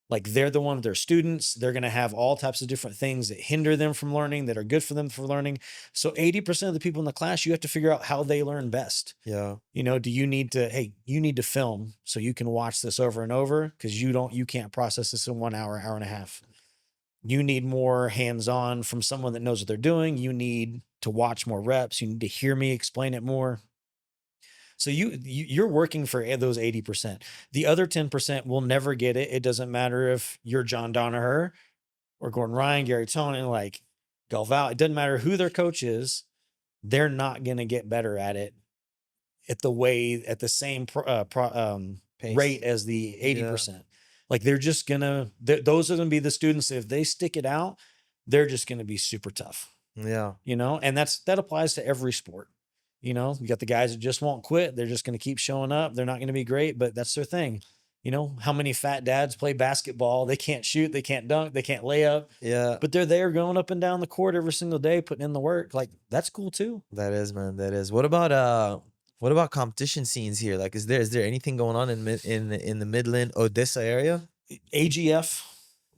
Like they're the one, they're students. They're going to have all types of different things that hinder them from learning, that are good for them for learning. So 80% of the people in the class, you have to figure out how they learn best. Yeah. You know, do you need to, hey, you need to film so you can watch this over and over because you can't process this in 1 hour, hour and a half. You need more hands-on from someone that knows what they're doing. You need to watch more reps. You need to hear me explain it more. So you're working for those 80%. The other 10% will never get it. It doesn't matter if you're John Danaher or Gordon Ryan, Gary Tonin, like Galval. It doesn't matter who their coach is. They're not going to get better at it at the same rate as the 80%. Yeah. Like they're just gonna, those are gonna be the students that if they stick it out, they're just gonna be super tough. Yeah. You know, and that applies to every sport. You know, you got the guys that just won't quit. They're just gonna keep showing up. They're not gonna be great, but that's their thing. You know, how many fat dads play basketball? They can't shoot, they can't dunk, they can't lay up. Yeah. But they're there going up and down the court every single day, putting in the work. Like that's cool too. That is, man. That is. What about competition scenes here? Like, is there anything going on in the Midland, Odessa area? AGF.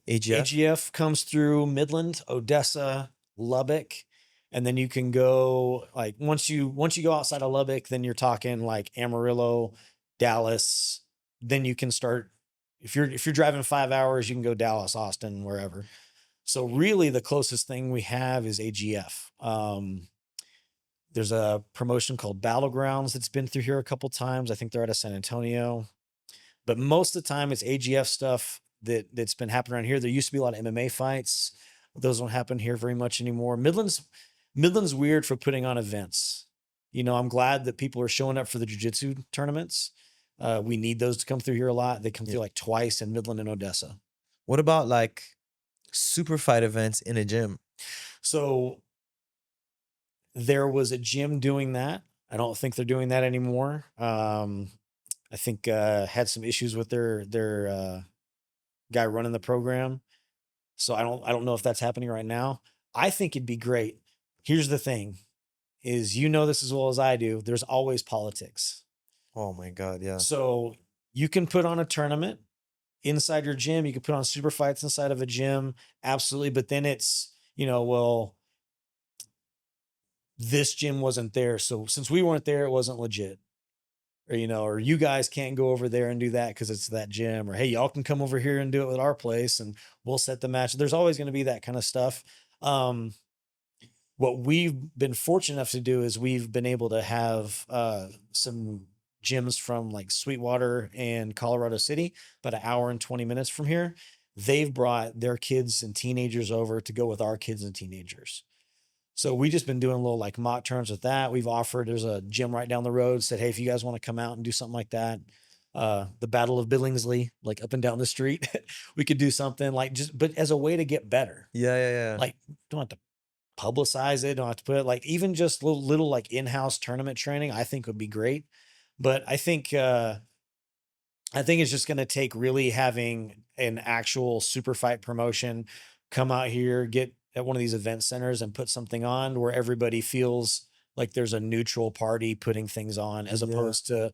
AGF. AGF comes through Midland, Odessa, Lubbock, and then you can go like once you go outside of Lubbock, then you're talking like Amarillo, Dallas. Then you can start, if you're driving 5 hours, you can go Dallas, Austin, wherever. So really the closest thing we have is AGF. There's a promotion called Battlegrounds that's been through here a couple times. I think they're out of San Antonio, but most of the time it's AGF stuff that's been happening around here. There used to be a lot of MMA fights. Those don't happen here very much anymore. Midland's weird for putting on events. I'm glad that people are showing up for the jiu-jitsu tournaments. We need those to come through here a lot. They come through like twice in Midland and Odessa. What about like super fight events in a gym? So there was a gym doing that. I don't think they're doing that anymore. I think had some issues with their guy running the program. So I don't know if that's happening right now. I think it'd be great. Here's the thing is, this as well as I do, there's always politics. Oh my God, yeah. So you can put on a tournament inside your gym. You can put on super fights inside of a gym. Absolutely. But then it's, well, this gym wasn't there. So since we weren't there, it wasn't legit. Or you guys can't go over there and do that because it's that gym. Or, hey, y'all can come over here and do it with our place and we'll set the match. There's always going to be that kind of stuff. What we've been fortunate enough to do is we've been able to have some gyms from like Sweetwater and Colorado City, about an hour and 20 minutes from here. They've brought their kids and teenagers over to go with our kids and teenagers. So we just been doing little like mock turns with that. We've offered, there's a gym right down the road, said, hey, if you guys want to come out and do something like that, the Battle of Billingsley, like up and down the street, we could do something like but as a way to get better. Yeah. Like, don't have to publicize it. Don't have to put it, like, even just little like in-house tournament training, I think would be great. But I think it's just going to take really having an actual super fight promotion come out here, get at one of these event centers and put something on where everybody feels like there's a neutral party putting things on, as opposed to,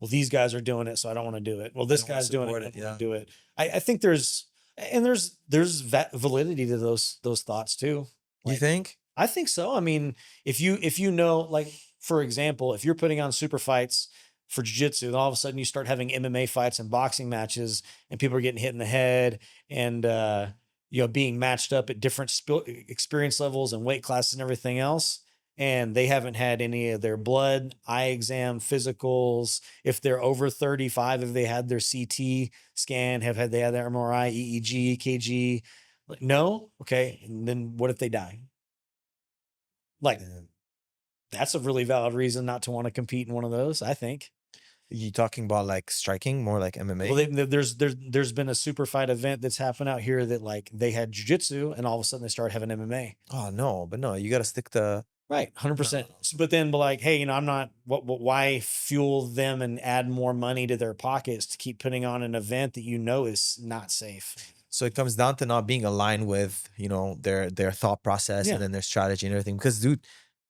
well, these guys are doing it, so I don't want to do it. Well, this guy's doing it, I don't want to do it. I think there's validity to those thoughts too. Like, you think? I think so. I mean, if you like, for example, if you're putting on super fights for jiu-jitsu, and all of a sudden you start having MMA fights and boxing matches and people are getting hit in the head and, being matched up at different experience levels and weight classes and everything else. And they haven't had any of their blood, eye exam, physicals. If they're over 35, if they had their CT scan, had they had their MRI, EEG, KG? Like, no? Okay. And then what if they die? Like, that's a really valid reason not to want to compete in one of those, I think. You talking about like striking, more like MMA? Well, there's been a super fight event that's happened out here that like they had jiu-jitsu and all of a sudden they started having MMA. Oh no, you got to stick to right, 100%. But then, like, hey, I'm not. Why fuel them and add more money to their pockets to keep putting on an event that is not safe? So it comes down to not being aligned with their thought process and then their strategy and everything. Because dude,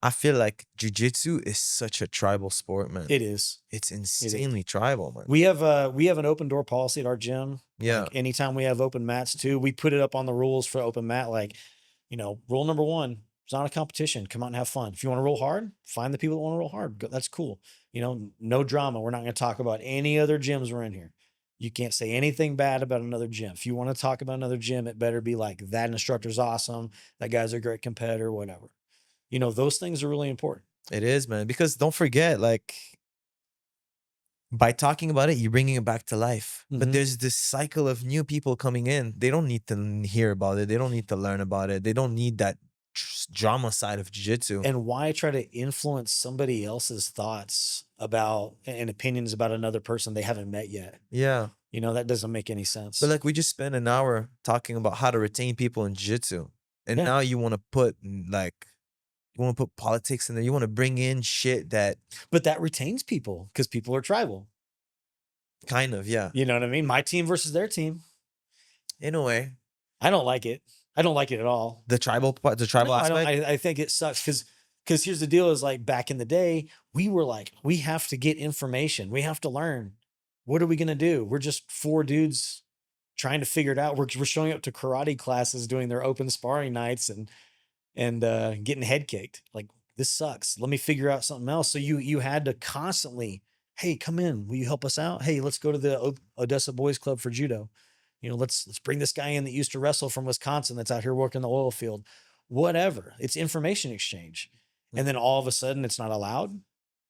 I feel like jiu-jitsu is such a tribal sport, man. It is. It's insanely tribal, man. We have an open door policy at our gym. Yeah. Like, anytime we have open mats too, we put it up on the rules for open mat. Like, rule number 1, it's not a competition. Come out and have fun. If you want to roll hard, find the people that want to roll hard. That's cool. No drama. We're not going to talk about any other gyms we're in here. You can't say anything bad about another gym. If you want to talk about another gym, it better be like, that instructor's awesome, that guy's a great competitor, whatever. Those things are really important. It is, man. Because don't forget, like, by talking about it, you're bringing it back to life. Mm-hmm. But there's this cycle of new people coming in. They don't need to hear about it. They don't need to learn about it. They don't need that drama side of jiu-jitsu. And why try to influence somebody else's thoughts about and opinions about another person they haven't met yet? Yeah. That doesn't make any sense. But like, we just spent an hour talking about how to retain people in jiu-jitsu. And now you want to put politics in there. You want to bring in shit but that retains people because people are tribal. Kind of, yeah. You know what I mean? My team versus their team. In a way. I don't like it. I don't like it at all. The tribal aspect? I think it sucks because here's the deal is, like, back in the day, we were like, we have to get information. We have to learn. What are we going to do? We're just 4 dudes trying to figure it out. We're showing up to karate classes, doing their open sparring nights and getting head kicked. Like, this sucks. Let me figure out something else. So you had to constantly hey, come in, will you help us out? Hey, let's go to the Odessa Boys Club for judo. Let's bring this guy in that used to wrestle from Wisconsin that's out here working the oil field. Whatever. It's information exchange. And then all of a sudden it's not allowed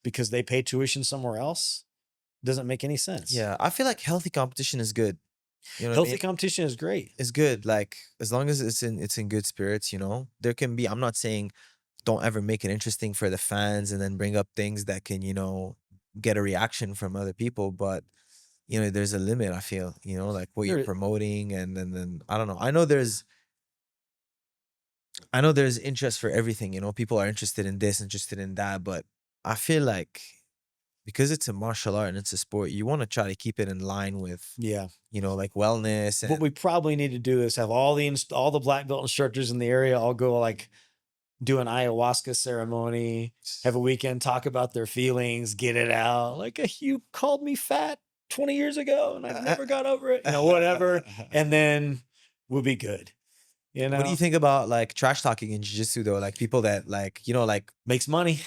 because they pay tuition somewhere else. Doesn't make any sense. Yeah, I feel like healthy competition is good. You know what I Healthy mean? competition is great. It's good. Like as long as it's in good spirits, there can be. I'm not saying don't ever make it interesting for the fans and then bring up things that can, get a reaction from other people. But there's a limit. I feel, like what you're There- promoting, and then I don't know. I know there's interest for everything. People are interested in this, interested in that, but I feel like because it's a martial art and it's a sport, you want to try to keep it in line with, Yeah. like wellness What and we probably need to do is have all the black belt instructors in the area all go like do an ayahuasca ceremony, have a weekend, talk about their feelings, get it out. Like, you called me fat 20 years ago and I've never got over it, whatever. And then we'll be good. What do you think about like trash talking in jiu-jitsu though? Like people that like, Makes money.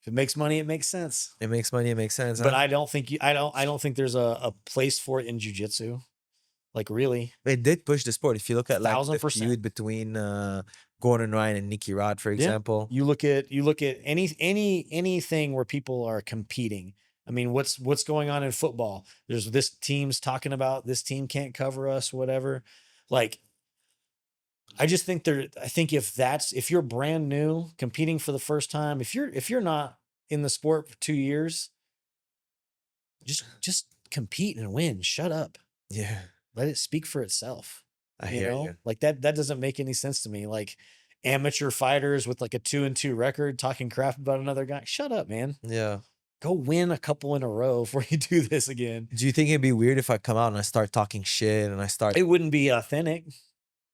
If it makes money, it makes sense. it makes money, it makes sense. But Huh? I don't think there's a place for it in jiu-jitsu. Like, really. It did push the sport. If you look at like the 1000%. feud between Gordon Ryan and Nicky Rod, for example. You look at anything where people are competing. I mean, what's going on in football? There's this team's talking about this team can't cover us, whatever. Like, I think if you're brand new competing for the first time, if you're not in the sport for 2 years, just compete and win. Shut up. Yeah, Let it speak for itself. I hear you. Like that doesn't make any sense to me. Like, amateur fighters with like a 2-2 record talking crap about another guy. Shut up, man. Yeah. Go win a couple in a row before you do this again. Do you think it'd be weird if I come out and I start talking shit and I start? It wouldn't be authentic.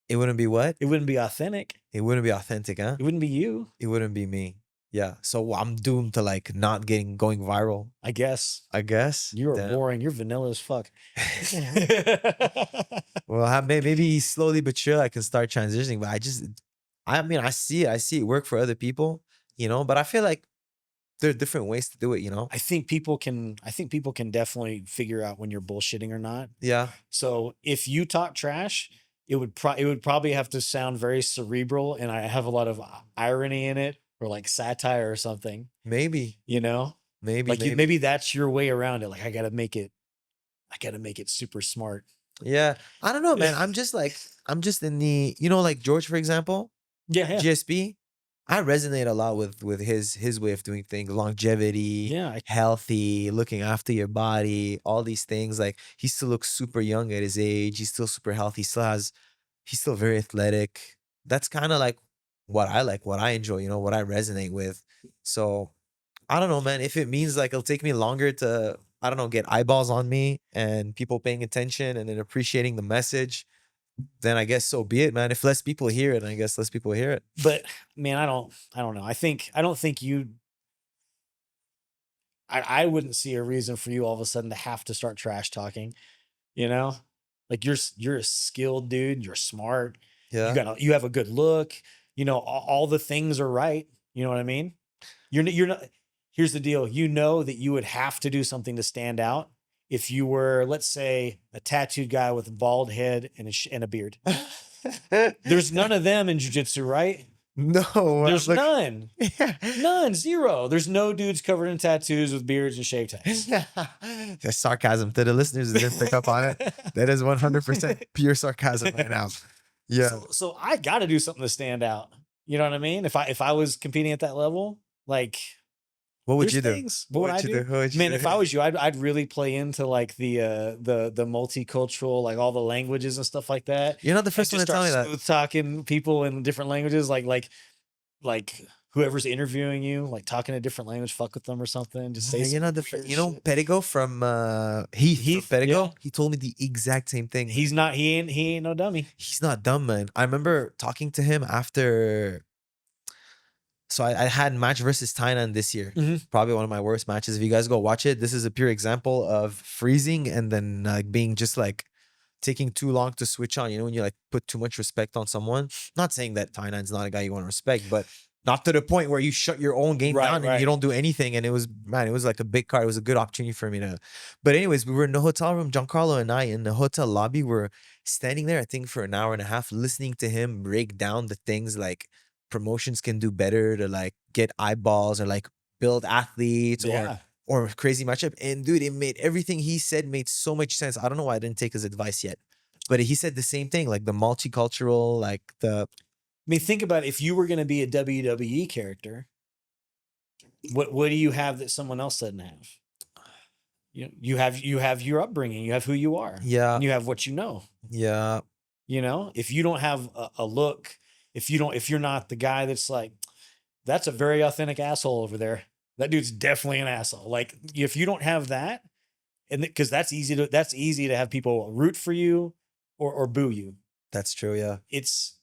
It wouldn't be what? It wouldn't be authentic. It wouldn't be authentic, huh? It wouldn't be you, It wouldn't be me. Yeah. So I'm doomed to like not going viral, I guess. I guess. You are Damn. boring. You're vanilla as fuck. Well, maybe slowly but surely I can start transitioning. But I see it work for other people, but I feel like there are different ways to do it, I think people can definitely figure out when you're bullshitting or not. Yeah. So if you talk trash, it would probably have to sound very cerebral, and I have a lot of irony in it, or like satire or something. Maybe. Maybe. Like, maybe that's your way around it. Like, I gotta make it super smart. Yeah. I don't know, man. I'm just in the, like George, for example, Yeah. GSP. I resonate a lot with his way of doing things, longevity, Yeah. healthy, looking after your body, all these things. Like he still looks super young at his age. He's still super healthy. He's still very athletic. That's kind of like what I enjoy, what I resonate with. So I don't know, man. If it means like it'll take me longer to, I don't know, get eyeballs on me and people paying attention and then appreciating the message, then I guess so be it, man. If less people hear it, I guess less people hear it. But man, I don't know. I wouldn't see a reason for you all of a sudden to have to start trash talking, like you're a skilled dude. You're smart. Yeah. You have a good look, all the things are right. You know what I mean? You're not, here's the deal. That you would have to do something to stand out if you were, let's say, a tattooed guy with a bald head and a beard. There's none of them in jiu-jitsu, right? No. There's none. Yeah. None. Zero. There's no dudes covered in tattoos with beards and shaved heads. That's sarcasm to the listeners that didn't pick up on it. That is 100% pure sarcasm right now. Yeah. So I got to do something to stand out. You know what I mean? If I was competing at that level, like, what would there's you do? things. What would I do? Man, if I was you, I'd really play into like the multicultural, like all the languages and stuff like that. You're not the first one to tell me that. Smooth talking people in different languages, like whoever's interviewing you, like talking a different language, fuck with them or something. Just say, you're not the weird you know shit. Pedigo from Heath Pedigo. Yeah. He told me the exact same thing. He ain't no dummy. He's not dumb, man. I remember talking to him after. So I had match versus Thailand this year. Mhm. Probably one of my worst matches. If you guys go watch it, this is a pure example of freezing and then being just like taking too long to switch on. When you like put too much respect on someone. Not saying that Thailand's not a guy you want to respect, but not to the point where you shut your own game Right, down and right. you don't do anything. And it was, man, it was like a big card. It was a good opportunity for me to. But anyways, we were in the hotel room. Giancarlo and I in the hotel lobby were standing there, I think, for an hour and a half, listening to him break down the things like promotions can do better to like get eyeballs or like build athletes Yeah. or crazy matchup. And dude, it made everything he said made so much sense. I don't know why I didn't take his advice yet. But he said the same thing, like the multicultural, like the I mean, think about it. If you were going to be a WWE character, what do you have that someone else doesn't have? You have your upbringing, you have who you are, yeah, and you have what you know. yeah, You know, if you don't have a look, if you're not the guy that's like, that's a very authentic asshole over there. That dude's definitely an asshole. Like if you don't have that, and because that's easy to have people root for you or boo you. that's true. Yeah, It's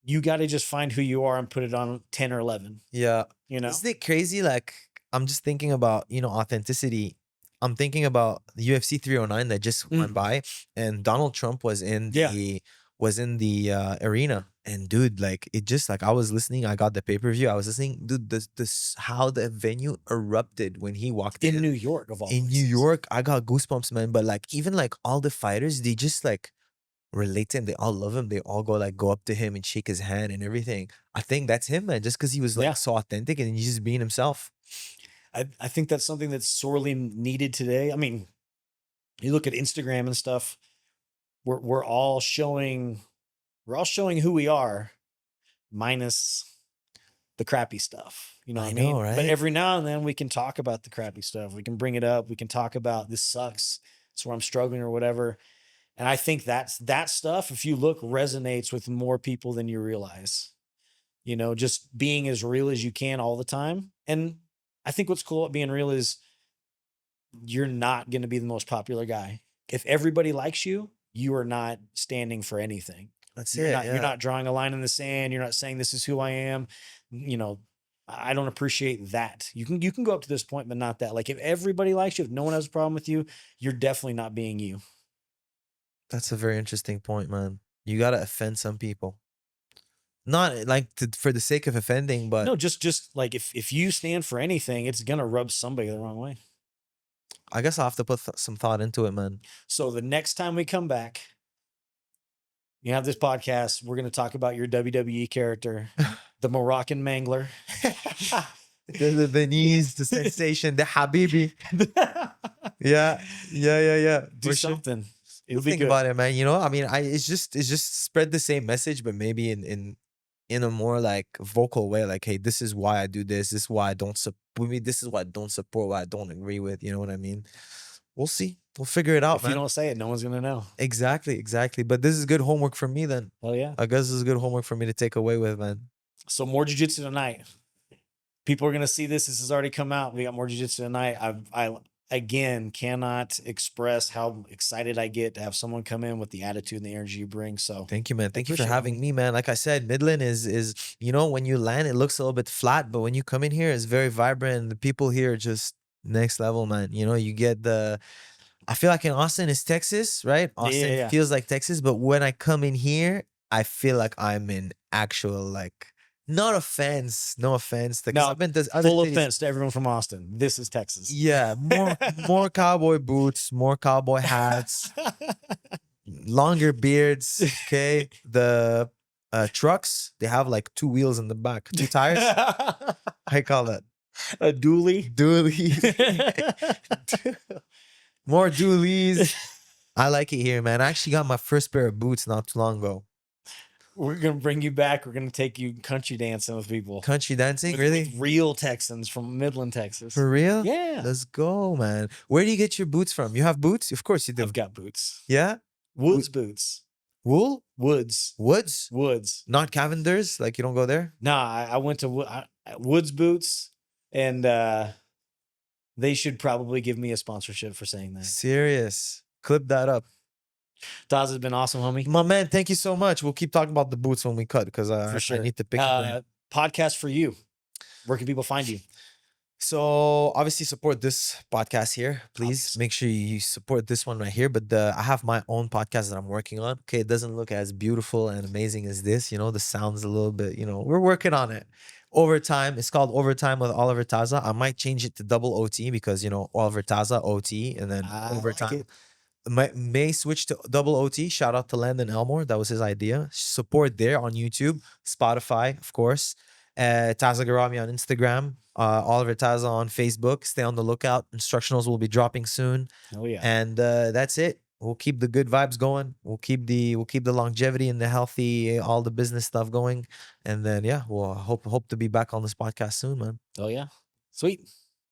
you got to just find who you are and put it on 10 or 11. yeah. You know, Isn't it crazy? Like, I'm just thinking about, authenticity. I'm thinking about the UFC 309 that just went by, and Donald Trump was in Yeah. the arena. And dude, like it just like I was listening, I got the pay-per-view. I was listening, dude, this how the venue erupted when he walked in New York of all in New places. York. I got goosebumps, man. But like even like all the fighters, they just like relate to him. They all love him. They all go up to him and shake his hand and everything. I think that's him, man. Just because he was like Yeah. so authentic and he's just being himself. I think that's something that's sorely needed today. I mean, you look at Instagram and stuff. We're all showing who we are, minus the crappy stuff. You know what I mean? know, But right? every now and then we can talk about the crappy stuff. We can bring it up. We can talk about this sucks. It's where I'm struggling or whatever. And I think that stuff, if you look, resonates with more people than you realize. You know, just being as real as you can all the time. And I think what's cool about being real is you're not going to be the most popular guy. If everybody likes you, you are not standing for anything. That's You're it. not, Yeah. you're not drawing a line in the sand. You're not saying this is who I am. You know, I don't appreciate that. You can go up to this point, but not that. Like if everybody likes you, if no one has a problem with you, you're definitely not being you. That's a very interesting point, man. You gotta offend some people. Not like for the sake of offending, but No, just like if you stand for anything, it's gonna rub somebody the wrong way. I guess I'll have to put some thought into it, man. So the next time we come back, you have this podcast, we're gonna talk about your WWE character, the Moroccan Mangler. The knees, the sensation, the Habibi. Yeah. Do For sure. something. It'll be Think good. about it, man. I mean, it's just spread the same message, but maybe in a more like vocal way. Like, hey, this is why I do this. This is why I don't support. This is what I don't support. What I don't agree with. You know what I mean? We'll see. We'll figure it out, If man. you don't say it, no one's gonna know. Exactly. But this is good homework for me then. Oh yeah. I guess this is good homework for me to take away with, man. So more jiu-jitsu tonight. People are gonna see this. This has already come out. We got more jiu-jitsu tonight. I again cannot express how excited I get to have someone come in with the attitude and the energy you bring. So Thank you, man. Thank you for appreciate it, having homie. me, man. Like I said, Midland is when you land, it looks a little bit flat, but when you come in here, it's very vibrant. And the people here are just next level, man. You get I feel like in Austin is Texas, right? Austin Yeah. feels like Texas, but when I come in here, I feel like I'm in actual like no offense, because No, I've been to other full cities. offense to everyone from Austin. This is Texas. Yeah, more cowboy boots, more cowboy hats, longer beards. Okay, the trucks, they have like 2 wheels in the back, 2 tires. I call that A dually. dually. More dualies. I like it here, man. I actually got my first pair of boots not too long ago. We're gonna bring you back. We're gonna take you country dancing with people. Country dancing, With really? real Texans from Midland, Texas. For real? Yeah. Let's go, man. Where do you get your boots from? You have boots? Of course you do. I've got boots. Yeah? Woods boots. Wool? Woods. Woods? Woods. Not Cavender's? Like you don't go there? Nah, I went to Woods boots, and they should probably give me a sponsorship for saying that. Serious. Clip that up. Taz has been awesome, homie. My man, thank you so much. We'll keep talking about the boots when we cut because For sure. I need to pick your brain. Podcast for you. Where can people find you? So obviously support this podcast here. Please Obviously. make sure you support this one right here. But I have my own podcast that I'm working on. Okay, it doesn't look as beautiful and amazing as this. The sound's a little bit, we're working on it. Overtime. It's called Overtime with Oliver Taza. I might change it to double OT because, you know, Oliver Taza, OT, and then I like overtime. it. May switch to double OT. Shout out to Landon Elmore. That was his idea. Support there on YouTube, Spotify, of course. Taza Garami on Instagram. Oliver Taza on Facebook. Stay on the lookout. Instructionals will be dropping soon. Oh yeah. And that's it. We'll keep the good vibes going. We'll keep the longevity and the healthy, all the business stuff going. And then yeah, we'll hope to be back on this podcast soon, man. Oh yeah. Sweet.